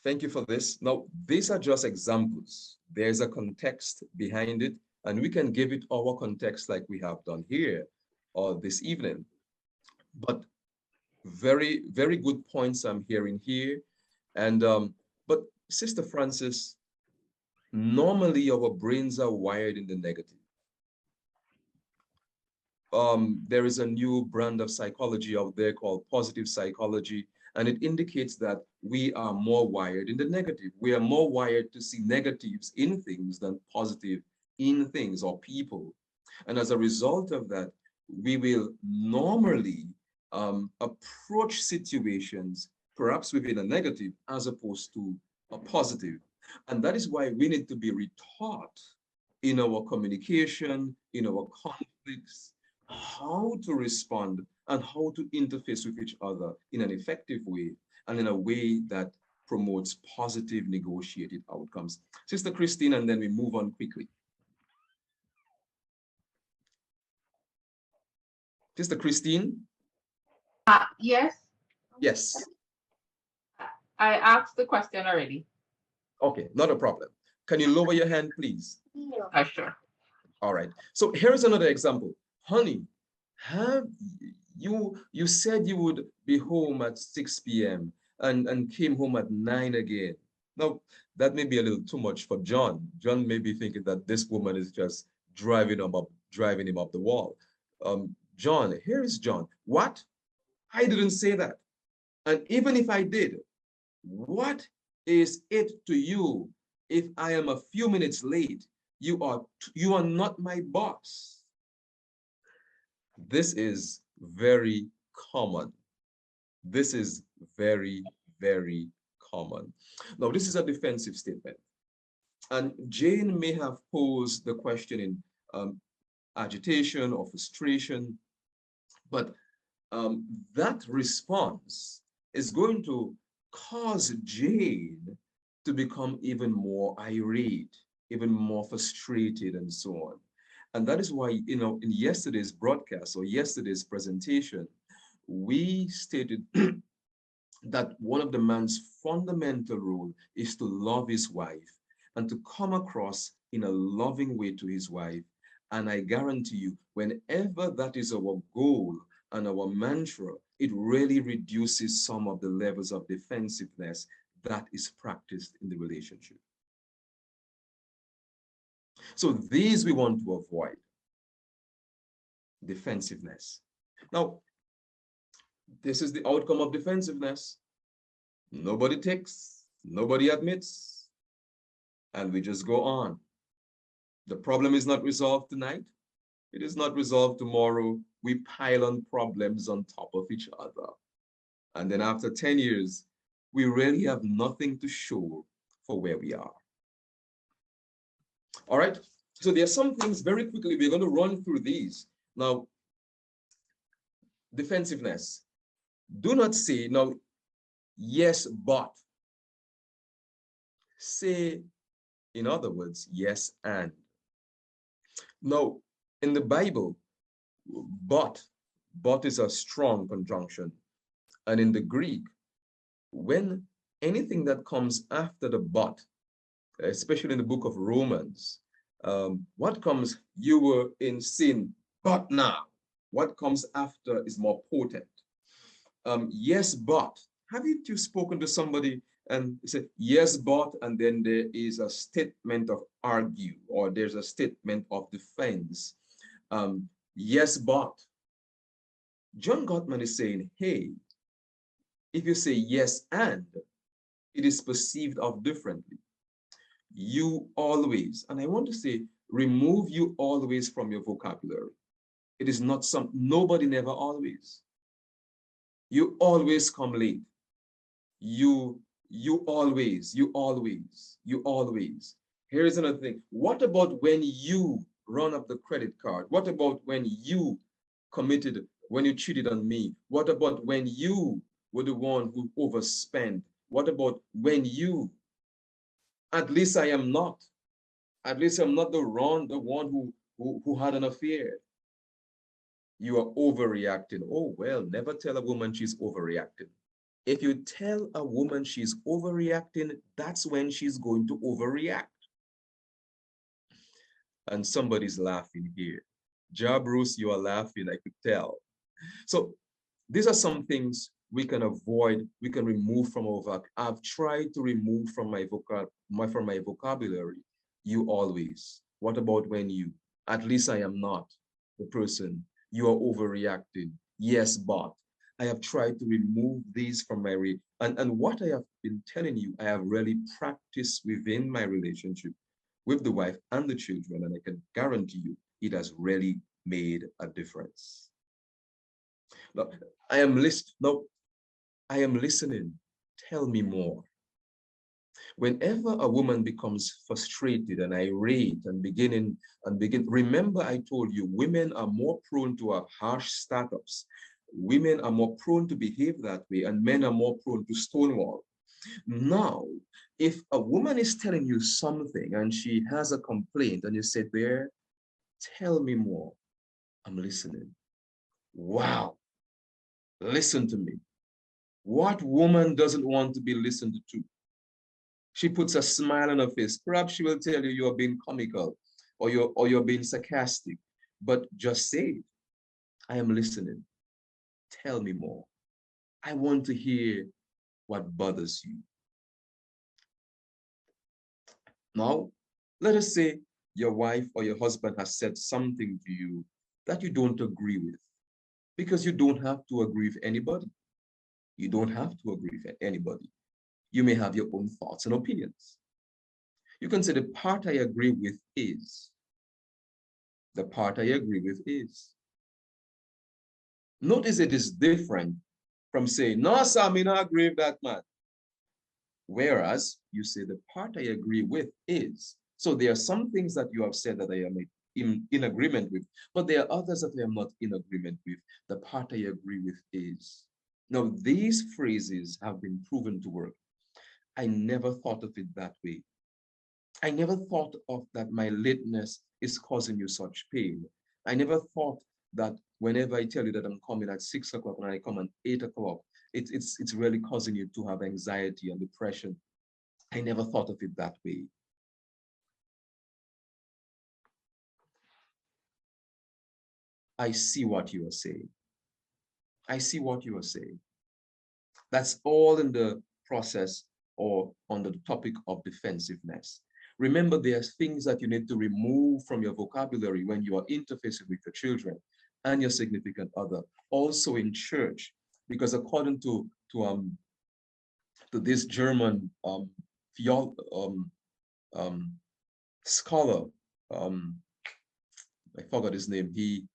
Thank you for this. Now, these are just examples. There's a context behind it, and we can give it our context like we have done here or this evening. But very, very good points I'm hearing here. And but Sister Francis, normally our brains are wired in the negative. There is a new brand of psychology out there called positive psychology, and it indicates that we are more wired in the negative. We are more wired to see negatives in things than positive in things or people. And as a result of that, we will normally approach situations perhaps within a negative as opposed to a positive. And that is why we need to be retaught in our communication, in our conflicts, how to respond and how to interface with each other in an effective way and in a way that promotes positive negotiated outcomes. Sister Christine, and then we move on quickly. Sister Christine? Yes. Yes. I asked the question already. Okay, not a problem. Can you lower your hand, please? Sure. All right. So here's another example. Honey, have you said you would be home at 6 p.m. and came home at 9 again. Now, that may be a little too much for John. John may be thinking that this woman is just driving him up the wall. John, here is John. What? I didn't say that. And even if I did, what is it to you if I am a few minutes late? You are not my boss. This is very common. This is very, very common. Now, this is a defensive statement. And Jane may have posed the question in agitation or frustration, but that response is going to cause Jane to become even more irate, even more frustrated, and so on. And that is why, in yesterday's broadcast or yesterday's presentation, we stated that one of the man's fundamental role is to love his wife and to come across in a loving way to his wife. And I guarantee you, whenever that is our goal and our mantra, it really reduces some of the levels of defensiveness that is practiced in the relationship. So these we want to avoid. Defensiveness. Now, this is the outcome of defensiveness. Nobody takes, nobody admits, and we just go on. The problem is not resolved tonight. It is not resolved tomorrow. We pile on problems on top of each other. And then after 10 years, we really have nothing to show for where we are. All right, so there are some things very quickly. We're going to run through these. Now, defensiveness. Do not say, now, yes, but. Say, in other words, yes, and. Now, in the Bible, but is a strong conjunction. And in the Greek, when anything that comes after the but, especially in the book of Romans, what comes, you were in sin, but now. What comes after is more potent. Yes, but. Have you spoken to somebody and say, yes, but, and then there is a statement of argue, or there's a statement of defense. Yes, but. John Gottman is saying, hey, if you say yes, and, it is perceived of differently. You always, and I want to say, remove you always from your vocabulary. It is not nobody never always. You always come late. You always. Here is another thing. What about when you run up the credit card? What about when you when you cheated on me? What about when you were the one who overspent? What about when you? At least I am not. At least I'm not the one who had an affair. You are overreacting. Oh, well, never tell a woman she's overreacting. If you tell a woman she's overreacting, that's when she's going to overreact. And somebody's laughing here. Ja Bruce, you are laughing, I could tell. So these are some things we can avoid, we can remove from our vocabulary. I've tried to remove from my vocabulary, you always. What about when you? At least I am not the person. You are overreacting. Yes, but. I have tried to remove these from my and what I have been telling you, I have really practiced within my relationship with the wife and the children, and I can guarantee you it has really made a difference. Now, I am listening. Tell me more. Whenever a woman becomes frustrated and irate and begin, remember I told you, women are more prone to a harsh startups. Women are more prone to behave that way, and men are more prone to stonewall. Now, if a woman is telling you something and she has a complaint and you say, "There, tell me more." I'm listening. Wow. Listen to me. What woman doesn't want to be listened to? She puts a smile on her face. Perhaps she will tell you you're being comical or you're being sarcastic, but just say it. I am listening. Tell me more. I want to hear what bothers you. Now, let us say your wife or your husband has said something to you that you don't agree with, because you don't have to agree with anybody. You don't have to agree with anybody. You may have your own thoughts and opinions. You can say the part I agree with is. The part I agree with is. Notice it is different from saying, no, sir, I not agree with that, man. Whereas you say the part I agree with is. So there are some things that you have said that I am in agreement with, but there are others that I am not in agreement with. The part I agree with is. Now, these phrases have been proven to work. I never thought of it that way. I never thought of that my lateness is causing you such pain. I never thought that whenever I tell you that I'm coming at 6 o'clock and I come at 8 o'clock, it's really causing you to have anxiety and depression. I never thought of it that way. I see what you are saying. I see what you are saying. That's all in the process or under the topic of defensiveness. Remember, there's things that you need to remove from your vocabulary when you are interfacing with your children and your significant other. Also in church, because according to this German scholar, I forgot his name. He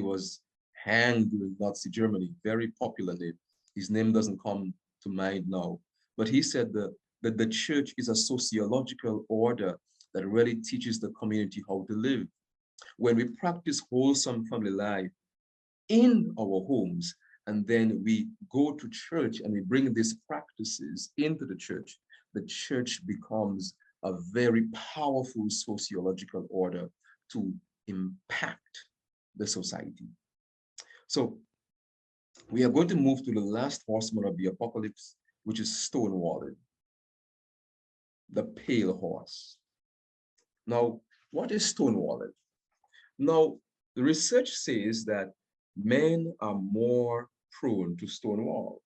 was hanged during Nazi Germany, very popular name. His name doesn't come to mind now, but he said that the church is a sociological order that really teaches the community how to live. When we practice wholesome family life in our homes, and then we go to church and we bring these practices into the church becomes a very powerful sociological order to impact the society. So we are going to move to the last horseman of the apocalypse, which is Stonewalling, the pale horse. Now, what is Stonewalling? Now, the research says that men are more prone to stonewall.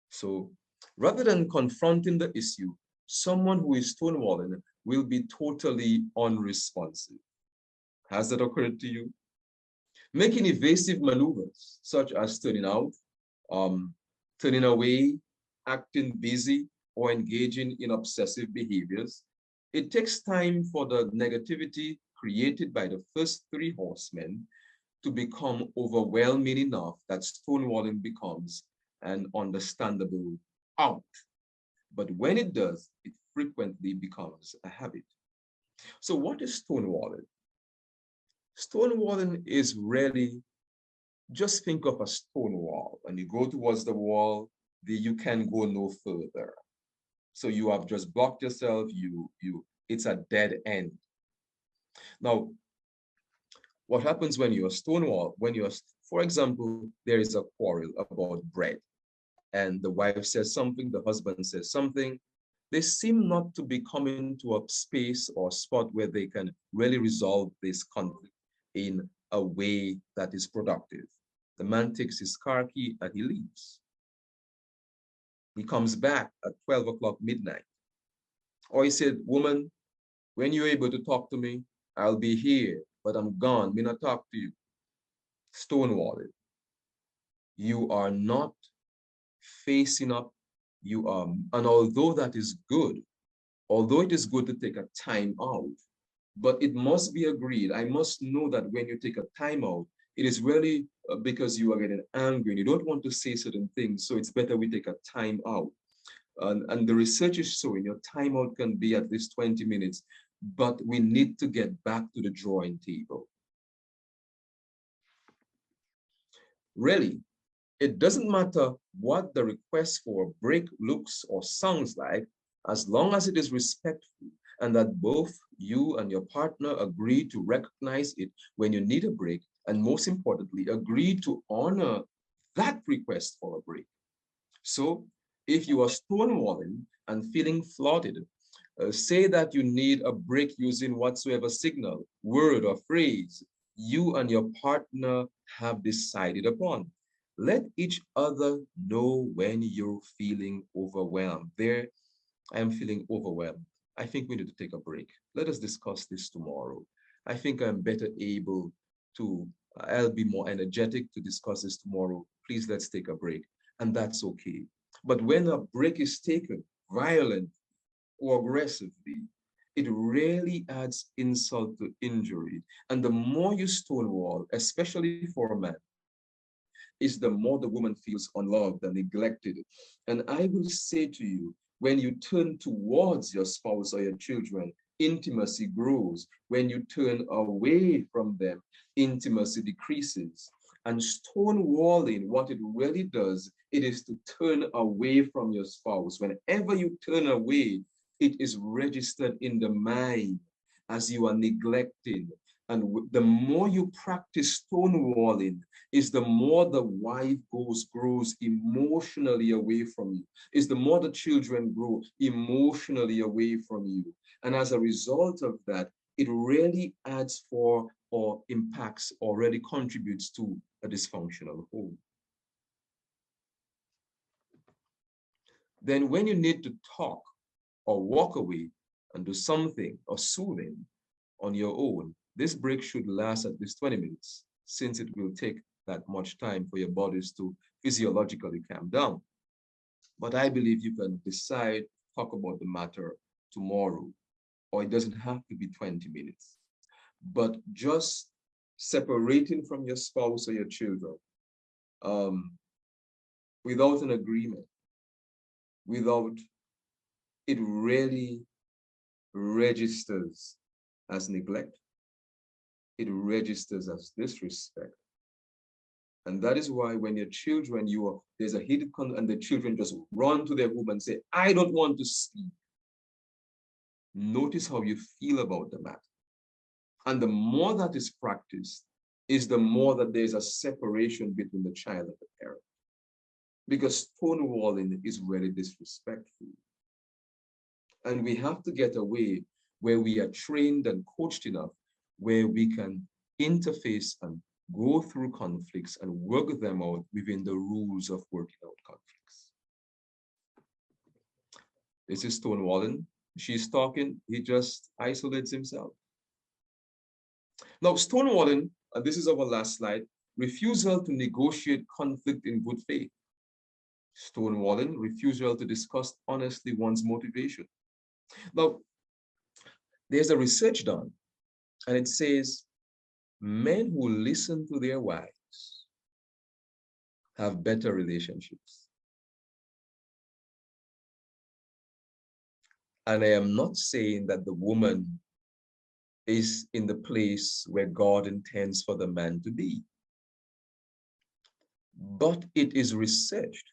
So rather than confronting the issue, someone who is stonewalling will be totally unresponsive. Has that occurred to you? Making evasive maneuvers, such as turning out, turning away, acting busy, or engaging in obsessive behaviors. It takes time for the negativity created by the first three horsemen to become overwhelming enough that stonewalling becomes an understandable out. But when it does, it frequently becomes a habit. So what is stonewalling? Stonewalling is really, just think of a stone wall. When you go towards the wall, you can go no further. So you have just blocked yourself, it's a dead end. Now, what happens when you're stonewall? For example, there is a quarrel about bread, and the wife says something, the husband says something. They seem not to be coming to a space or spot where they can really resolve this conflict in a way that is productive. The man takes his car key and he leaves. He comes back at 12 o'clock midnight. Or he said, woman, when you're able to talk to me, I'll be here, but I'm gone. Me not talk to you. Stonewalling. You are not facing up. And although that is good, although it is good to take a time out, but it must be agreed. I must know that when you take a time out, it is really because you are getting angry and you don't want to say certain things. So it's better we take a time out. And the research is showing your time out can be at least 20 minutes, but we need to get back to the drawing table. Really, it doesn't matter what the request for a break looks or sounds like, as long as it is respectful and that both you and your partner agree to recognize it when you need a break, and most importantly, agree to honor that request for a break. So if you are stonewalling, and feeling flaunted. Say that you need a break using whatsoever signal, word, or phrase you and your partner have decided upon. Let each other know when you're feeling overwhelmed. There, I am feeling overwhelmed. I think we need to take a break. Let us discuss this tomorrow. I think I'm better able to, I'll be more energetic to discuss this tomorrow. Please, let's take a break. And that's okay. But when a break is taken violently or aggressively, it really adds insult to injury. And the more you stonewall, especially for a man, is the more the woman feels unloved and neglected. And I will say to you, when you turn towards your spouse or your children, intimacy grows. When you turn away from them, intimacy decreases. And stonewalling, what it really does, it is to turn away from your spouse. Whenever you turn away, it is registered in the mind as you are neglected. And the more you practice stonewalling, is the more the wife grows emotionally away from you, is the more the children grow emotionally away from you. And as a result of that, it really adds for or impacts or really contributes to a dysfunctional home. Then when you need to talk or walk away and do something or soothing on your own, this break should last at least 20 minutes, since it will take that much time for your bodies to physiologically calm down. But I believe you can decide, talk about the matter tomorrow, or it doesn't have to be 20 minutes. But just separating from your spouse or your children without an agreement, without, it really registers as neglect. It registers as disrespect. And that is why when your children, there's a heated conflict and the children just run to their room and say, I don't want to sleep. Notice how you feel about the matter. And the more that is practiced, is the more that there's a separation between the child and the parent. Because stonewalling is really disrespectful. And we have to get away where we are trained and coached enough, where we can interface and go through conflicts and work them out within the rules of working out conflicts. This is stonewalling. She's talking, he just isolates himself. Now, stonewalling, and this is our last slide, refusal to negotiate conflict in good faith. Stonewalling, refusal to discuss honestly one's motivation. Now, there's a research done, and it says men who listen to their wives have better relationships. And I am not saying that the woman is in the place where God intends for the man to be. But it is researched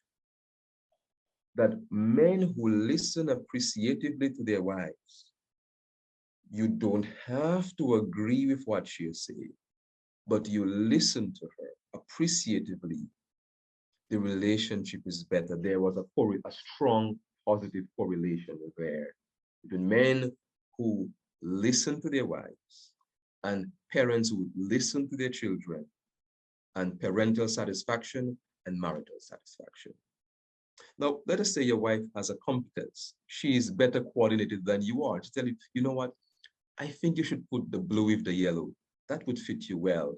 that men who listen appreciatively to their wives, you don't have to agree with what she says, but you listen to her appreciatively, the relationship is better. There was a strong positive correlation there between men who listen to their wives and parents who listen to their children, and parental satisfaction and marital satisfaction. Now, let us say your wife has a competence. She is better coordinated than you are. To tell you, you know what? I think you should put the blue with the yellow. That would fit you well.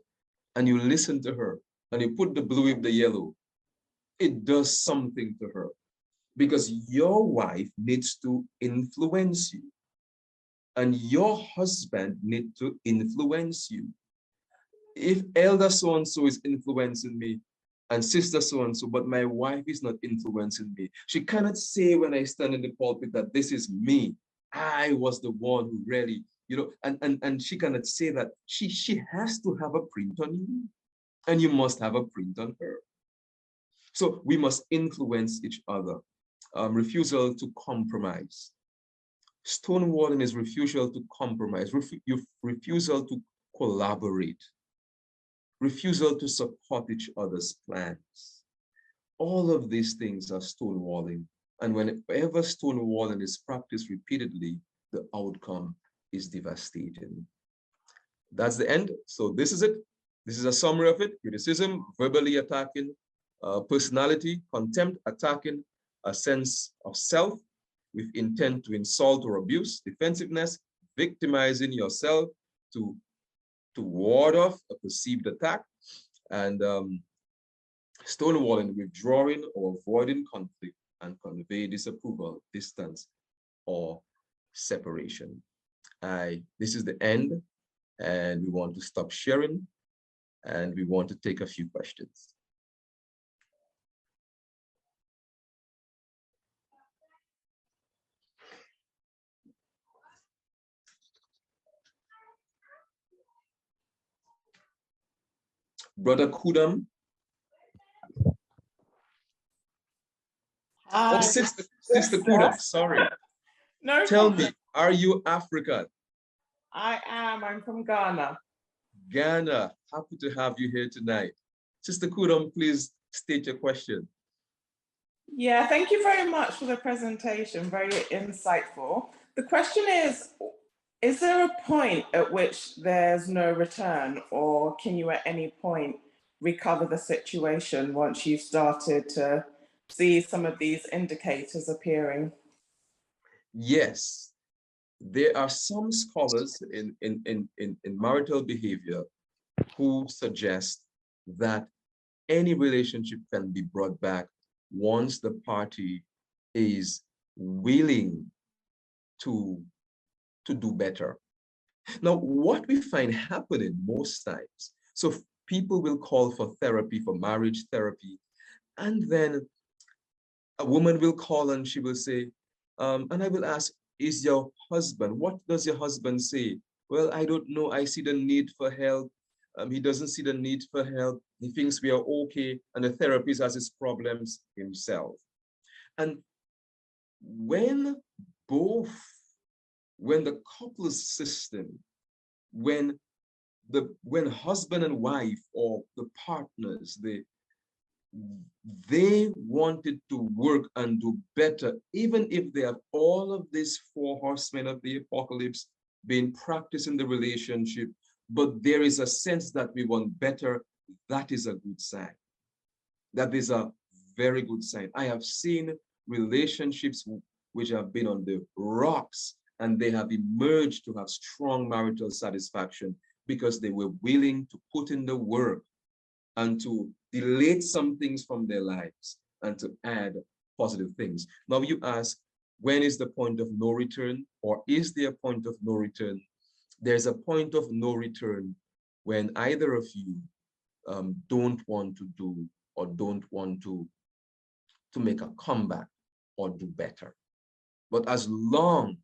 And you listen to her and you put the blue with the yellow. It does something to her because your wife needs to influence you and your husband needs to influence you. If elder so-and-so is influencing me and sister so-and-so, but my wife is not influencing me, she cannot say when I stand in the pulpit that this is me. I was the one who really, you know, and she cannot say that. She has to have a print on you and you must have a print on her. So we must influence each other. Refusal to compromise. Stonewalling is refusal to compromise, refusal to collaborate, refusal to support each other's plans. All of these things are stonewalling, And whenever stonewalling is practiced repeatedly, the outcome is devastating. That's the end. So this is it. This is a summary of it. Criticism, verbally attacking, personality, contempt, attacking, a sense of self with intent to insult or abuse, defensiveness, victimizing yourself to ward off a perceived attack, and stonewalling, withdrawing or avoiding conflict and convey disapproval, distance, or separation. This is the end, and we want to stop sharing, and we want to take a few questions. Brother Kudam. Oh, Sister Kudam, sorry. No Tell problem. me, are you African? I am. I'm from Ghana. Ghana, happy to have you here tonight. Sister Kudam, please state your question. Yeah, thank you very much for the presentation. Very insightful. The question is there a point at which there's no return, or can you at any point recover the situation once you've started to see some of these indicators appearing? Yes, there are some scholars in marital behavior who suggest that any relationship can be brought back once the party is willing to do better. Now, what we find happening most times, so people will call for therapy, for marriage therapy, and then a woman will call and she will say, and I will ask, is your husband, what does your husband say? Well, I don't know, I see the need for help. He doesn't see the need for help. He thinks we are okay, and the therapist has his problems himself. And when the couple's system, when husband and wife or the partners, they wanted to work and do better, even if they have all of these 4 horsemen of the apocalypse being practiced in the relationship, but there is a sense that we want better, that is a good sign. That is a very good sign. I have seen relationships which have been on the rocks, and they have emerged to have strong marital satisfaction because they were willing to put in the work and to delete some things from their lives and to add positive things. Now you ask, when is the point of no return, or is there a point of no return? There's a point of no return when either of you don't want to do or don't want to make a comeback or do better. But as long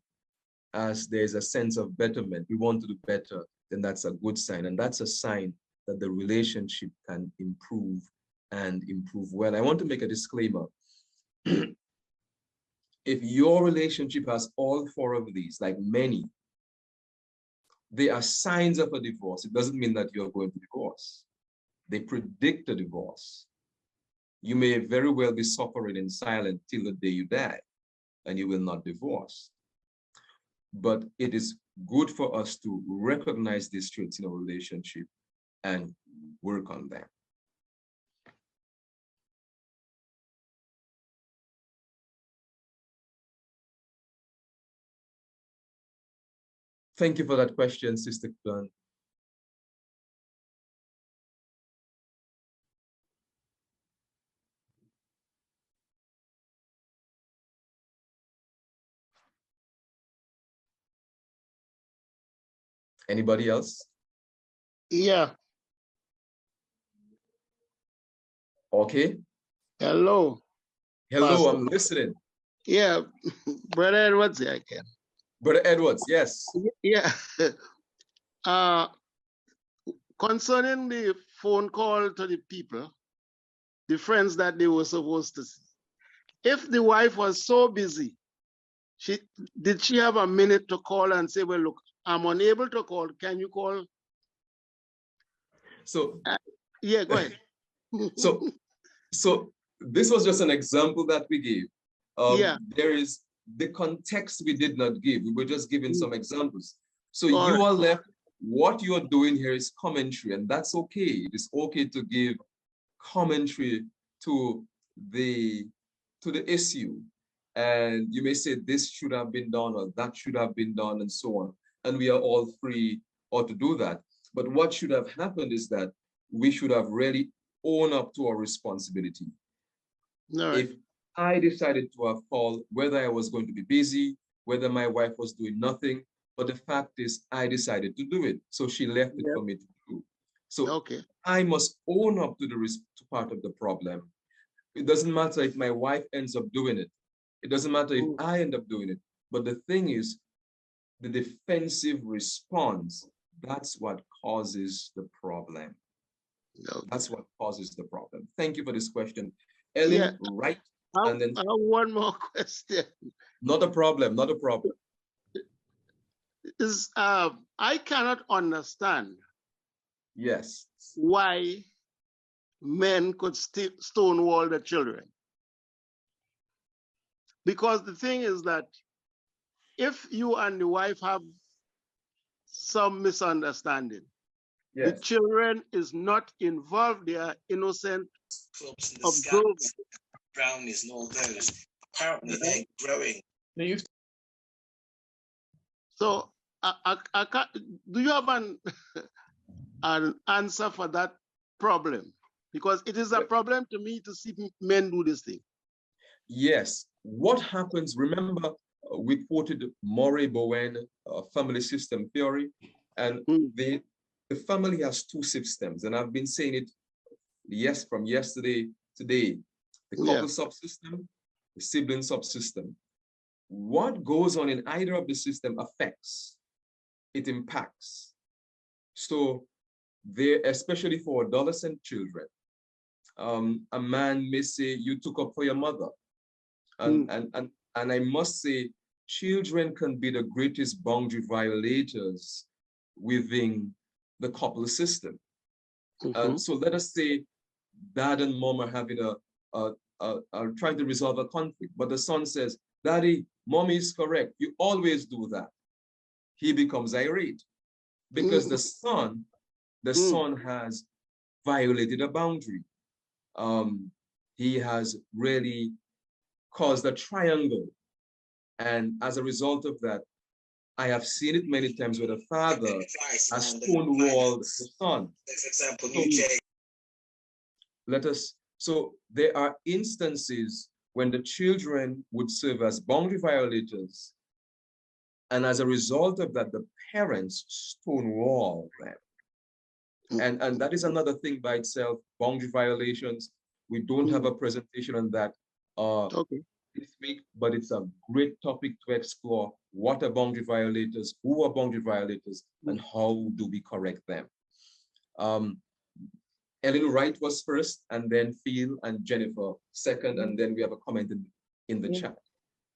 as there's a sense of betterment, we want to do better, then that's a good sign. And that's a sign that the relationship can improve and improve well. I want to make a disclaimer. If your relationship has all 4 of these, like many, they are signs of a divorce. It doesn't mean that you're going to divorce. They predict a divorce. You may very well be suffering in silence till the day you die, and you will not divorce. But it is good for us to recognize these traits in a relationship and work on them. Thank you for that question, Sister Kwan. Anybody else? Yeah. Okay. Hello. Hello, Pastor. I'm listening. Yeah, Brother Edwards here again. Brother Edwards, yes. Yeah. Concerning the phone call to the people, the friends that they were supposed to see, if the wife was so busy, did she have a minute to call and say, well, look, I'm unable to call, can you call? So yeah, go ahead. so this was just an example that we gave. Yeah. There is the context we did not give. We were just giving some examples. So All you right. are left, what you're doing here is commentary, and that's okay. It is okay to give commentary to the issue. And you may say this should have been done or that should have been done and so on. And we are all free or to do that. But what should have happened is that we should have really owned up to our responsibility. All right. If I decided to have called, whether I was going to be busy, whether my wife was doing nothing, but the fact is I decided to do it. So she left it for me to do. So Okay. I must own up to to part of the problem. It doesn't matter if my wife ends up doing it. It doesn't matter if I end up doing it. But the thing is, the defensive response, that's what causes the problem. Okay. That's what causes the problem. Thank you for this question. Ellen, right? I And then have one more question. not a problem, not a problem. Is I cannot understand Yes. why men could stonewall the children. Because the thing is that if you and the wife have some misunderstanding, the children is not involved. They are innocent observers. Brownies and all those. Apparently they're growing. So I can't, do you have an answer for that problem? Because it is a problem to me to see men do this thing. Yes. What happens, remember, we quoted Murray Bowen, family system theory, and the family has two systems, and I've been saying it from yesterday, today, the couple subsystem, the sibling subsystem. What goes on in either of the system affects, it impacts. So there, especially for adolescent children, a man may say, you took up for your mother. And I must say, children can be the greatest boundary violators within the couple system. And so let us say dad and mom are having are trying to resolve a conflict, but the son says, Daddy, mommy is correct. You always do that. He becomes irate because the son has violated a boundary. He has really caused a triangle. And as a result of that, I have seen it many times where the father has stonewalled the son. For example, So there are instances when the children would serve as boundary violators. And as a result of that, the parents stonewall them. And that is another thing by itself, boundary violations. We don't have a presentation on that this week, but it's a great topic to explore. What are boundary violators? Who are boundary violators? And how do we correct them? Ellen Wright was first, and then Phil and Jennifer second, and then we have a comment in the chat.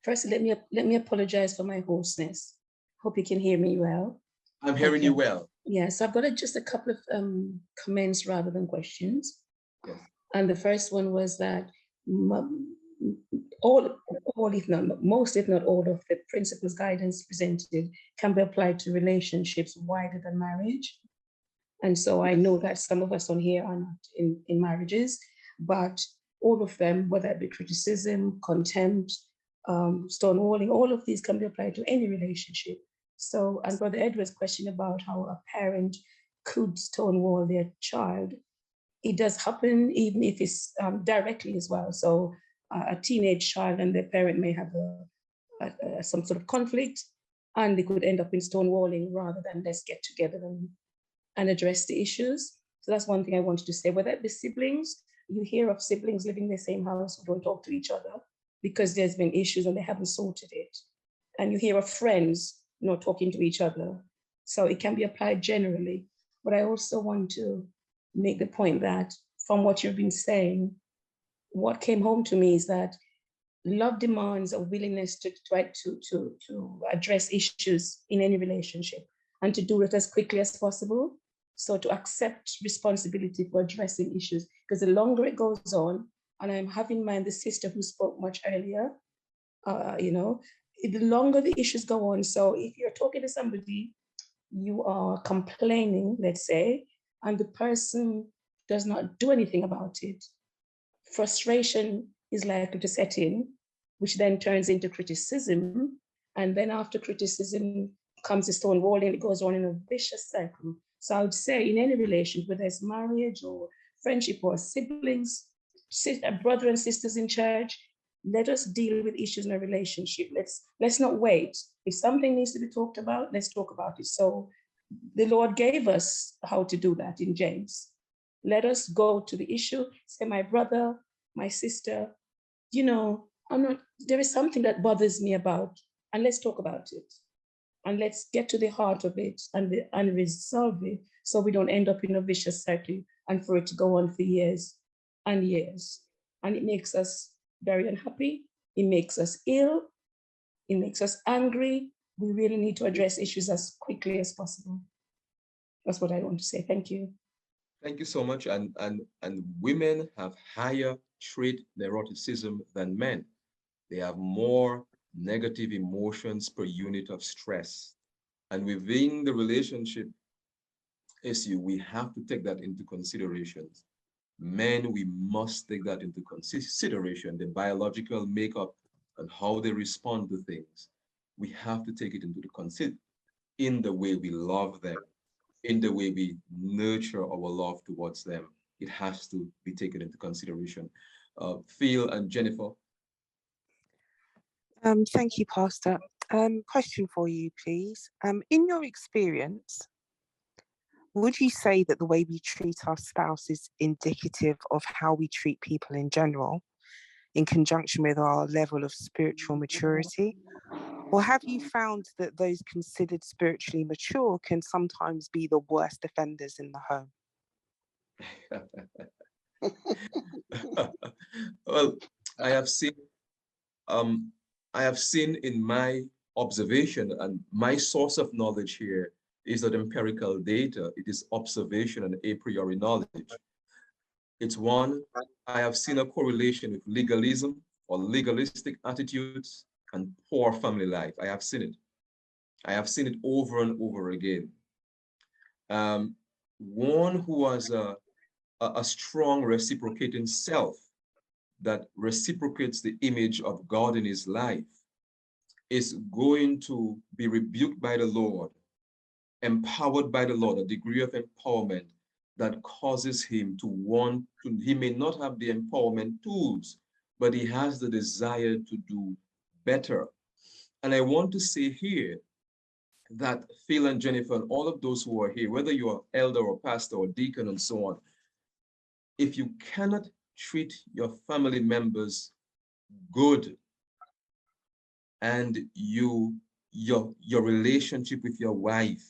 First, let me apologize for my hoarseness. Hope you can hear me well. I'm hearing you well. Yes, I've got just a couple of comments rather than questions. Yes. And the first one was that most, if not all, of the principles guidance presented can be applied to relationships wider than marriage. And so I know that some of us on here are not in marriages, but all of them, whether it be criticism, contempt, stonewalling, all of these can be applied to any relationship. So, and Brother Edward's question about how a parent could stonewall their child, it does happen even if it's directly as well. So a teenage child and their parent may have some sort of conflict, and they could end up in stonewalling rather than let's get together and address the issues. So that's one thing I wanted to say. Whether it be siblings, you hear of siblings living in the same house who don't talk to each other because there's been issues and they haven't sorted it. And you hear of friends not talking to each other. So it can be applied generally. But I also want to make the point that from what you've been saying, what came home to me is that love demands a willingness to try to address issues in any relationship and to do it as quickly as possible. So to accept responsibility for addressing issues, because the longer it goes on, and I'm having in mind the sister who spoke much earlier, You know, the longer the issues go on. So if you're talking to somebody, you are complaining, let's say, and the person does not do anything about it, frustration is likely to set in, which then turns into criticism. And then after criticism comes the stonewalling, it goes on in a vicious cycle. So I would say in any relationship, whether it's marriage or friendship or siblings, brother and sisters in church, let us deal with issues in a relationship. Let's not wait. If something needs to be talked about, let's talk about it. So the Lord gave us how to do that in James. Let us go to the issue, say, my brother, my sister, you know, there is something that bothers me about, and let's talk about it. And let's get to the heart of it and resolve it so we don't end up in a vicious cycle and for it to go on for years and years. And it makes us very unhappy. It makes us ill. It makes us angry. We really need to address issues as quickly as possible. That's what I want to say. Thank you. Thank you so much. And women have higher trait neuroticism than men. They have more negative emotions per unit of stress. And within the relationship issue, we have to take that into consideration. Men, we must take that into consideration, the biological makeup and how they respond to things. We have to take it into the consideration in the way we love them, in the way we nurture our love towards them. It has to be taken into consideration. Phil and Jennifer. Thank you, Pastor. Question for you, please. In your experience, would you say that the way we treat our spouse is indicative of how we treat people in general, in conjunction with our level of spiritual maturity? Or have you found that those considered spiritually mature can sometimes be the worst offenders in the home? Well, I have seen in my observation, and my source of knowledge here is not empirical data. It is observation and a priori knowledge. It's one, I have seen a correlation with legalism or legalistic attitudes and poor family life. I have seen it. I have seen it over and over again. One who has a strong reciprocating self that reciprocates the image of God in his life is going to be rebuked by the Lord, empowered by the Lord, a degree of empowerment that causes him to want to, he may not have the empowerment tools, but he has the desire to do better. And I want to say here that Phil and Jennifer and all of those who are here, whether you are elder or pastor or deacon and so on, if you cannot treat your family members good and your relationship with your wife,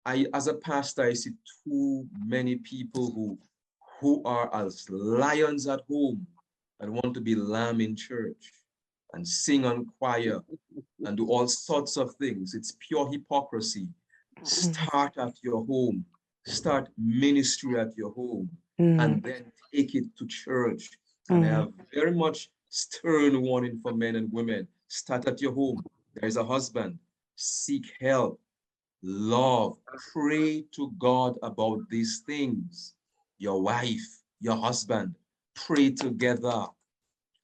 as a pastor, I see too many people who are as lions at home and want to be lamb in church and sing on choir and do all sorts of things. It's pure hypocrisy. Start at your home, start ministry at your home, and then take it to church. And I have very much stern warning for men and women. Start at your home. There's a husband. Seek help. Love. Pray to God about these things. Your wife, your husband, pray together.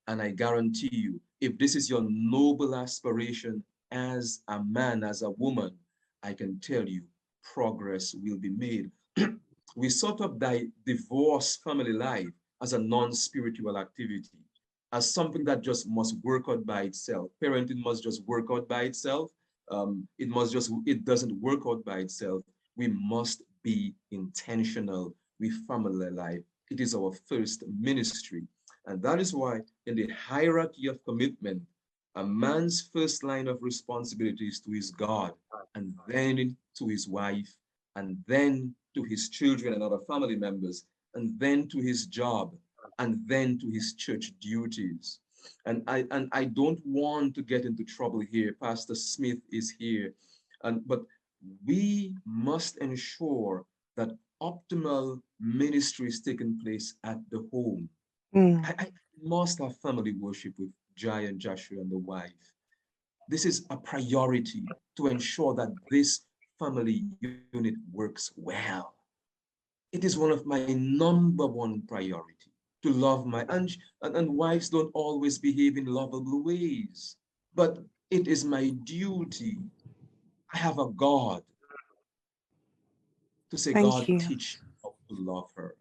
And I guarantee you, if this is your noble aspiration as a man, as a woman, I can tell you, progress will be made. We sort of divorce family life as a non-spiritual activity, as something that just must work out by itself. Parenting must just work out by itself. It doesn't work out by itself. We must be intentional with family life. It is our first ministry. And that is why in the hierarchy of commitment, a man's first line of responsibility is to his God, and then to his wife, and then to his children and other family members, and then to his job, and then to his church duties. And I don't want to get into trouble here. Pastor Smith is here. But we must ensure that optimal ministry is taking place at the home. I must have family worship with Jai and Joshua and the wife. This is a priority to ensure that this family unit works well. It is one of my #1 priority to love my, and wives don't always behave in lovable ways, but it is my duty. I have a God to say, Thank God, you. teach me how to love her.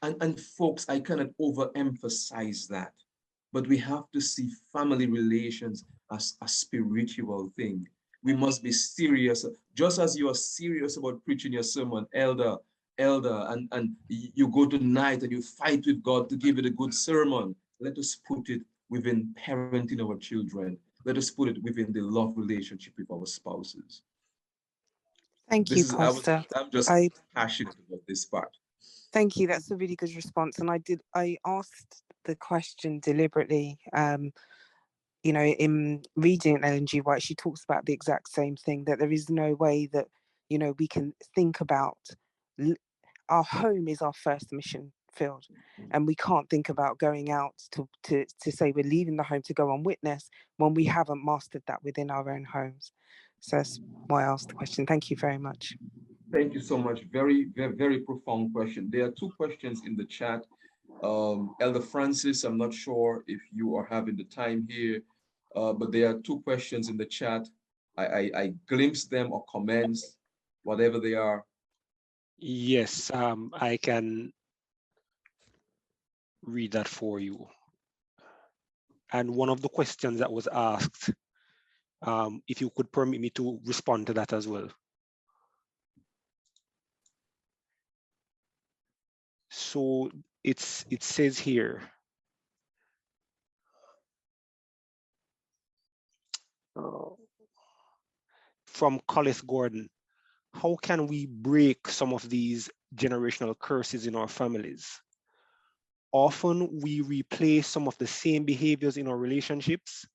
And folks, I cannot overemphasize that, but we have to see family relations as a spiritual thing. We must be serious, just as you are serious about preaching your sermon, elder, and you go tonight and you fight with God to give it a good sermon. Let us put it within parenting our children. Let us put it within the love relationship with our spouses. Thank you, Pastor. I'm just passionate about this part. Thank you. That's a really good response. And I asked the question deliberately. You know, in reading Ellen G. White, she talks about the exact same thing, that there is no way that, you know, we can think about our home is our first mission field, and we can't think about going out to say we're leaving the home to go on witness when we haven't mastered that within our own homes. So that's why I asked the question. Thank you very much. Thank you so much. Very, very, very profound question. There are 2 questions in the chat. Elder Francis, I'm not sure if you are having the time here, but there are 2 questions in the chat. I glimpsed them, or comments, whatever they are. Yes, I can read that for you. And one of the questions that was asked, if you could permit me to respond to that as well. So it says here, from Collis Gordon, how can we break some of these generational curses in our families? Often we replay some of the same behaviors in our relationships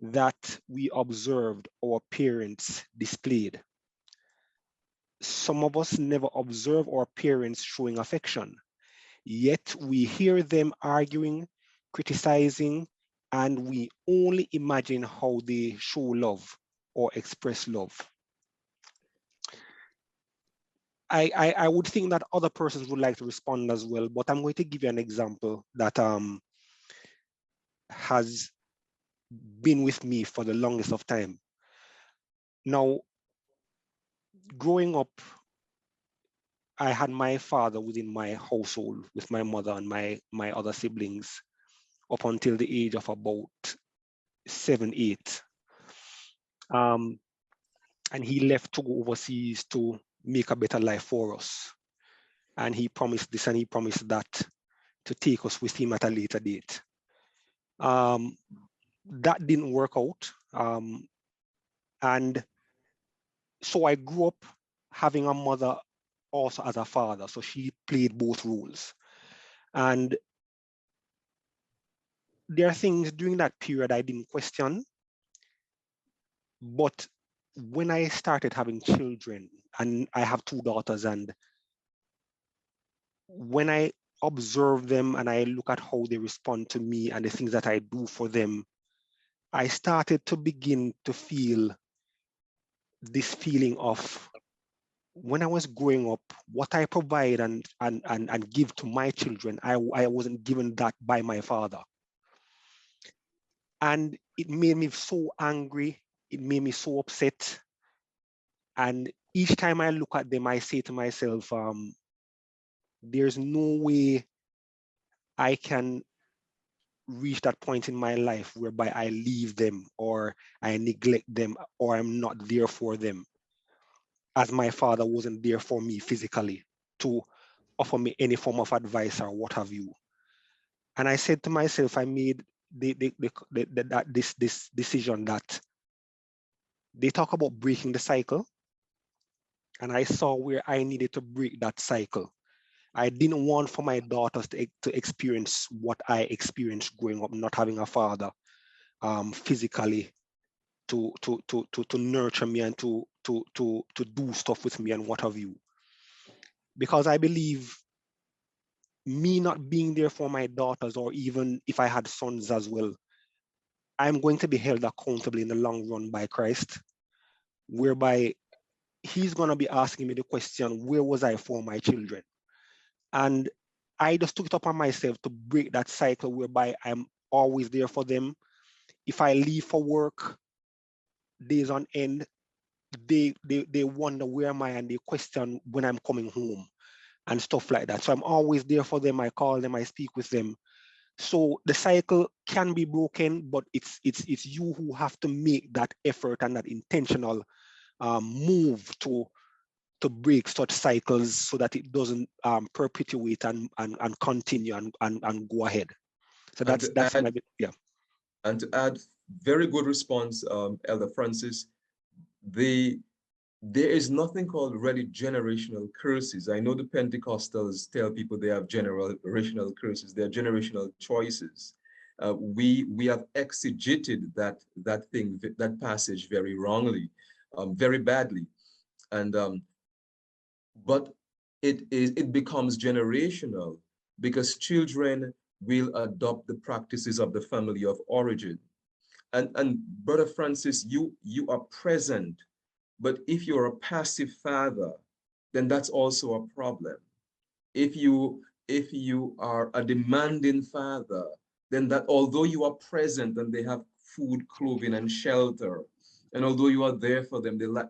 that we observed our parents displayed. Some of us never observe our parents showing affection, yet we hear them arguing, criticizing, and we only imagine how they show love or express love. I would think that other persons would like to respond as well, but I'm going to give you an example that has been with me for the longest of time. Now, growing up, I had my father within my household with my mother and my other siblings up until the age of about 7, 8. And he left to go overseas to make a better life for us. And he promised this and he promised that to take us with him at a later date. That didn't work out. And so I grew up having a mother also as a father. So she played both roles. And there are things during that period I didn't question. But when I started having children, and I have 2 daughters, and when I observe them and I look at how they respond to me and the things that I do for them, I started to begin to feel this feeling of, when I was growing up, what I provide and give to my children, I wasn't given that by my father. And it made me so angry. It made me so upset. And each time I look at them, I say to myself, there's no way I can reach that point in my life whereby I leave them or I neglect them or I'm not there for them, as my father wasn't there for me physically to offer me any form of advice or what have you. And I said to myself, I made this decision that they talk about breaking the cycle, and I saw where I needed to break that cycle. I didn't want for my daughters to experience what I experienced growing up, not having a father physically to nurture me and to do stuff with me and what have you. Because I believe me not being there for my daughters, or even if I had sons as well, I'm going to be held accountable in the long run by Christ, whereby he's going to be asking me the question, where was I for my children? And I just took it upon myself to break that cycle whereby I'm always there for them. If I leave for work, days on end, they wonder where am I, and they question when I'm coming home and stuff like that. So I'm always there for them. I call them, I speak with them. So the cycle can be broken, but it's you who have to make that effort and that intentional move to break such cycles so that it doesn't perpetuate and continue and go ahead. So that's my bit, yeah. And to add, very good response, Elder Francis. There is nothing called really generational curses. I know the Pentecostals tell people they have generational curses. They are generational choices. We have exegeted that passage very wrongly, very badly, and but it becomes generational because children will adopt the practices of the family of origin. And Brother Francis, you are present. But if you're a passive father, then that's also a problem. If you are a demanding father, then that although you are present and they have food, clothing, and shelter, and although you are there for them, they lack,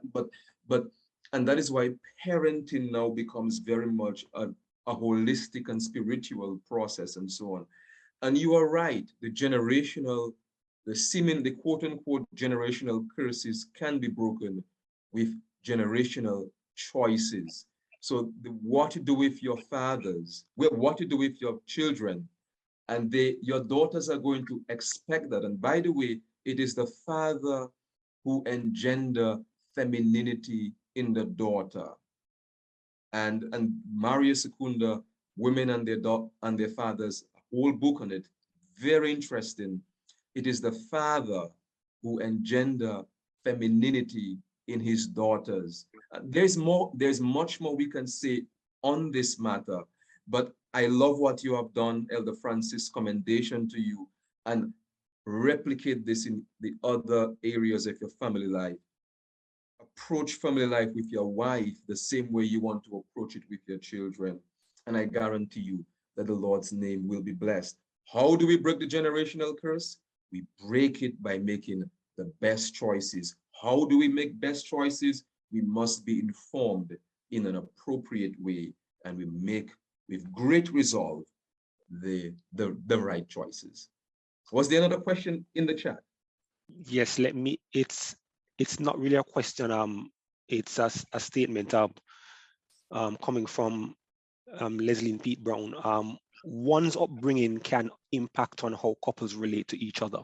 and that is why parenting now becomes very much a holistic and spiritual process and so on. And you are right, the quote unquote generational curses can be broken with generational choices. So what to do with your fathers, what to do with your children, and your daughters are going to expect that. And by the way, it is the father who engender femininity in the daughter. And Maria Secunda, Women and Their Fathers, a whole book on it, very interesting. It is the father who engender femininity in his daughters. There's much more we can say on this matter, but I love what you have done, Elder Francis. Commendation to you, and replicate this in the other areas of your family life. Approach family life with your wife the same way you want to approach it with your children, and I guarantee you that the Lord's name will be blessed. How do we break the generational curse? We break it by making the best choices. How do we make best choices? We must be informed in an appropriate way, and we make with great resolve the right choices. Was there another question in the chat? Yes, it's not really a question. It's a statement coming from Leslie and Pete Brown. One's upbringing can impact on how couples relate to each other.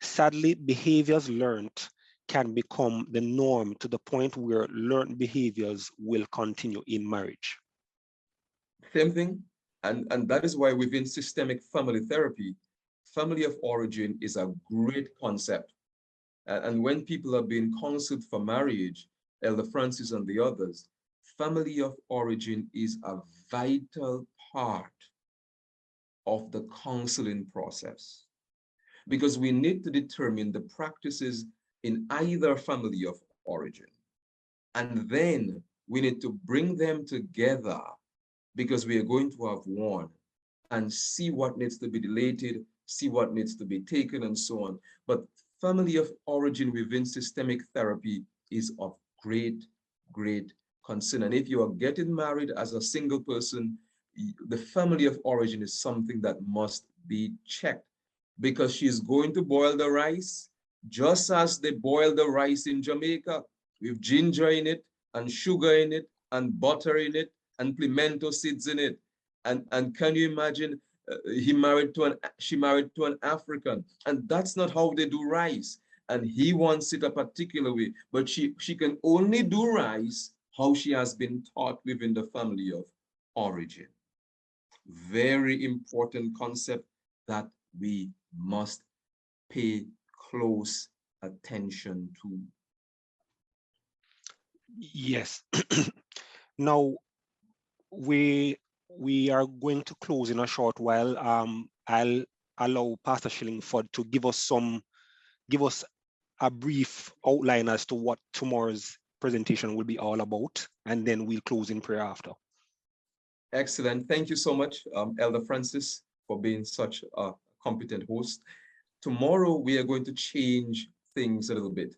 Sadly, behaviors learned can become the norm to the point where learned behaviors will continue in marriage. Same thing, and that is why within systemic family therapy, family of origin is a great concept. And when people are being counseled for marriage, Elder Francis and the others, family of origin is a vital part of the counseling process, because we need to determine the practices in either family of origin. And then we need to bring them together, because we are going to have one, and see what needs to be deleted, see what needs to be taken, and so on. But family of origin within systemic therapy is of great, great concern. And if you are getting married as a single person, the family of origin is something that must be checked, because she's going to boil the rice just as they boil the rice in Jamaica, with ginger in it and sugar in it and butter in it and pimento seeds in it. And can you imagine, she married to an African, and that's not how they do rice. And he wants it a particular way, but she can only do rice how she has been taught within the family of origin. Very important concept that we must pay close attention to. Yes. Now, we are going to close in a short while. I'll allow Pastor Shillingford to give us some give us a brief outline as to what tomorrow's presentation will be all about, and then we'll close in prayer after. Excellent. Thank you so much, Elder Francis, for being such a competent host. Tomorrow, we are going to change things a little bit.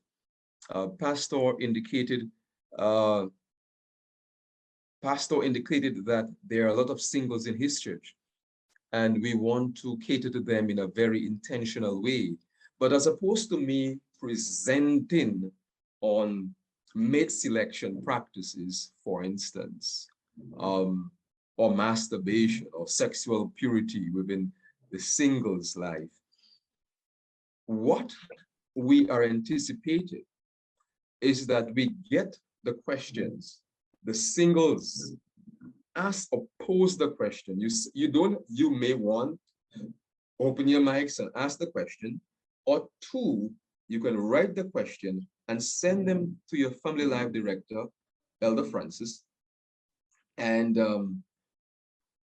Pastor indicated that there are a lot of singles in his church, and we want to cater to them in a very intentional way. But as opposed to me presenting on mate selection practices, for instance, or masturbation or sexual purity within the singles life, what we are anticipating is that we get the questions, the singles ask or pose the question. You may want, open your mics and ask the question, or two, you can write the question and send them to your family life director, Elder Francis, and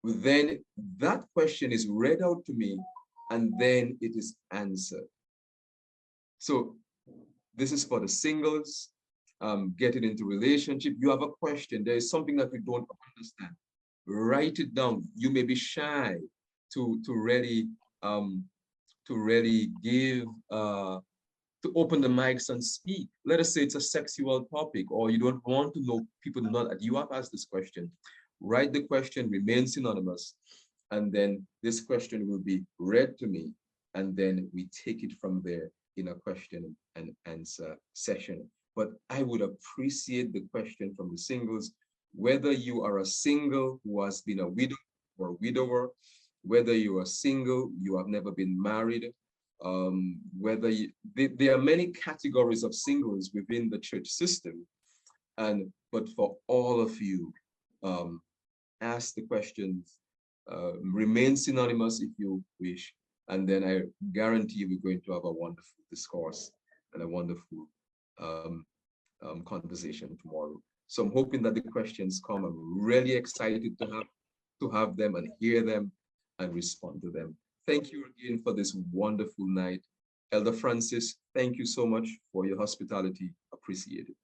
then that question is read out to me, and then it is answered. So this is for the singles, getting into relationship. You have a question, there is something that you don't understand. Write it down. You may be shy to really give, to open the mics and speak. Let us say it's a sexual topic, or you don't want to know, people know that you have asked this question. Write the question, remain synonymous, and then this question will be read to me, and then we take it from there in a question and answer session. But I would appreciate the question from the singles, whether you are a single who has been a widow or a widower, whether you are single, you have never been married, there are many categories of singles within the church system, but for all of you, ask the questions, remain synonymous if you wish, and then I guarantee we're going to have a wonderful discourse and a wonderful conversation tomorrow. So I'm hoping that the questions come. I'm really excited to have them and hear them and respond to them. Thank you again for this wonderful night. Elder Francis, thank you so much for your hospitality. Appreciate it.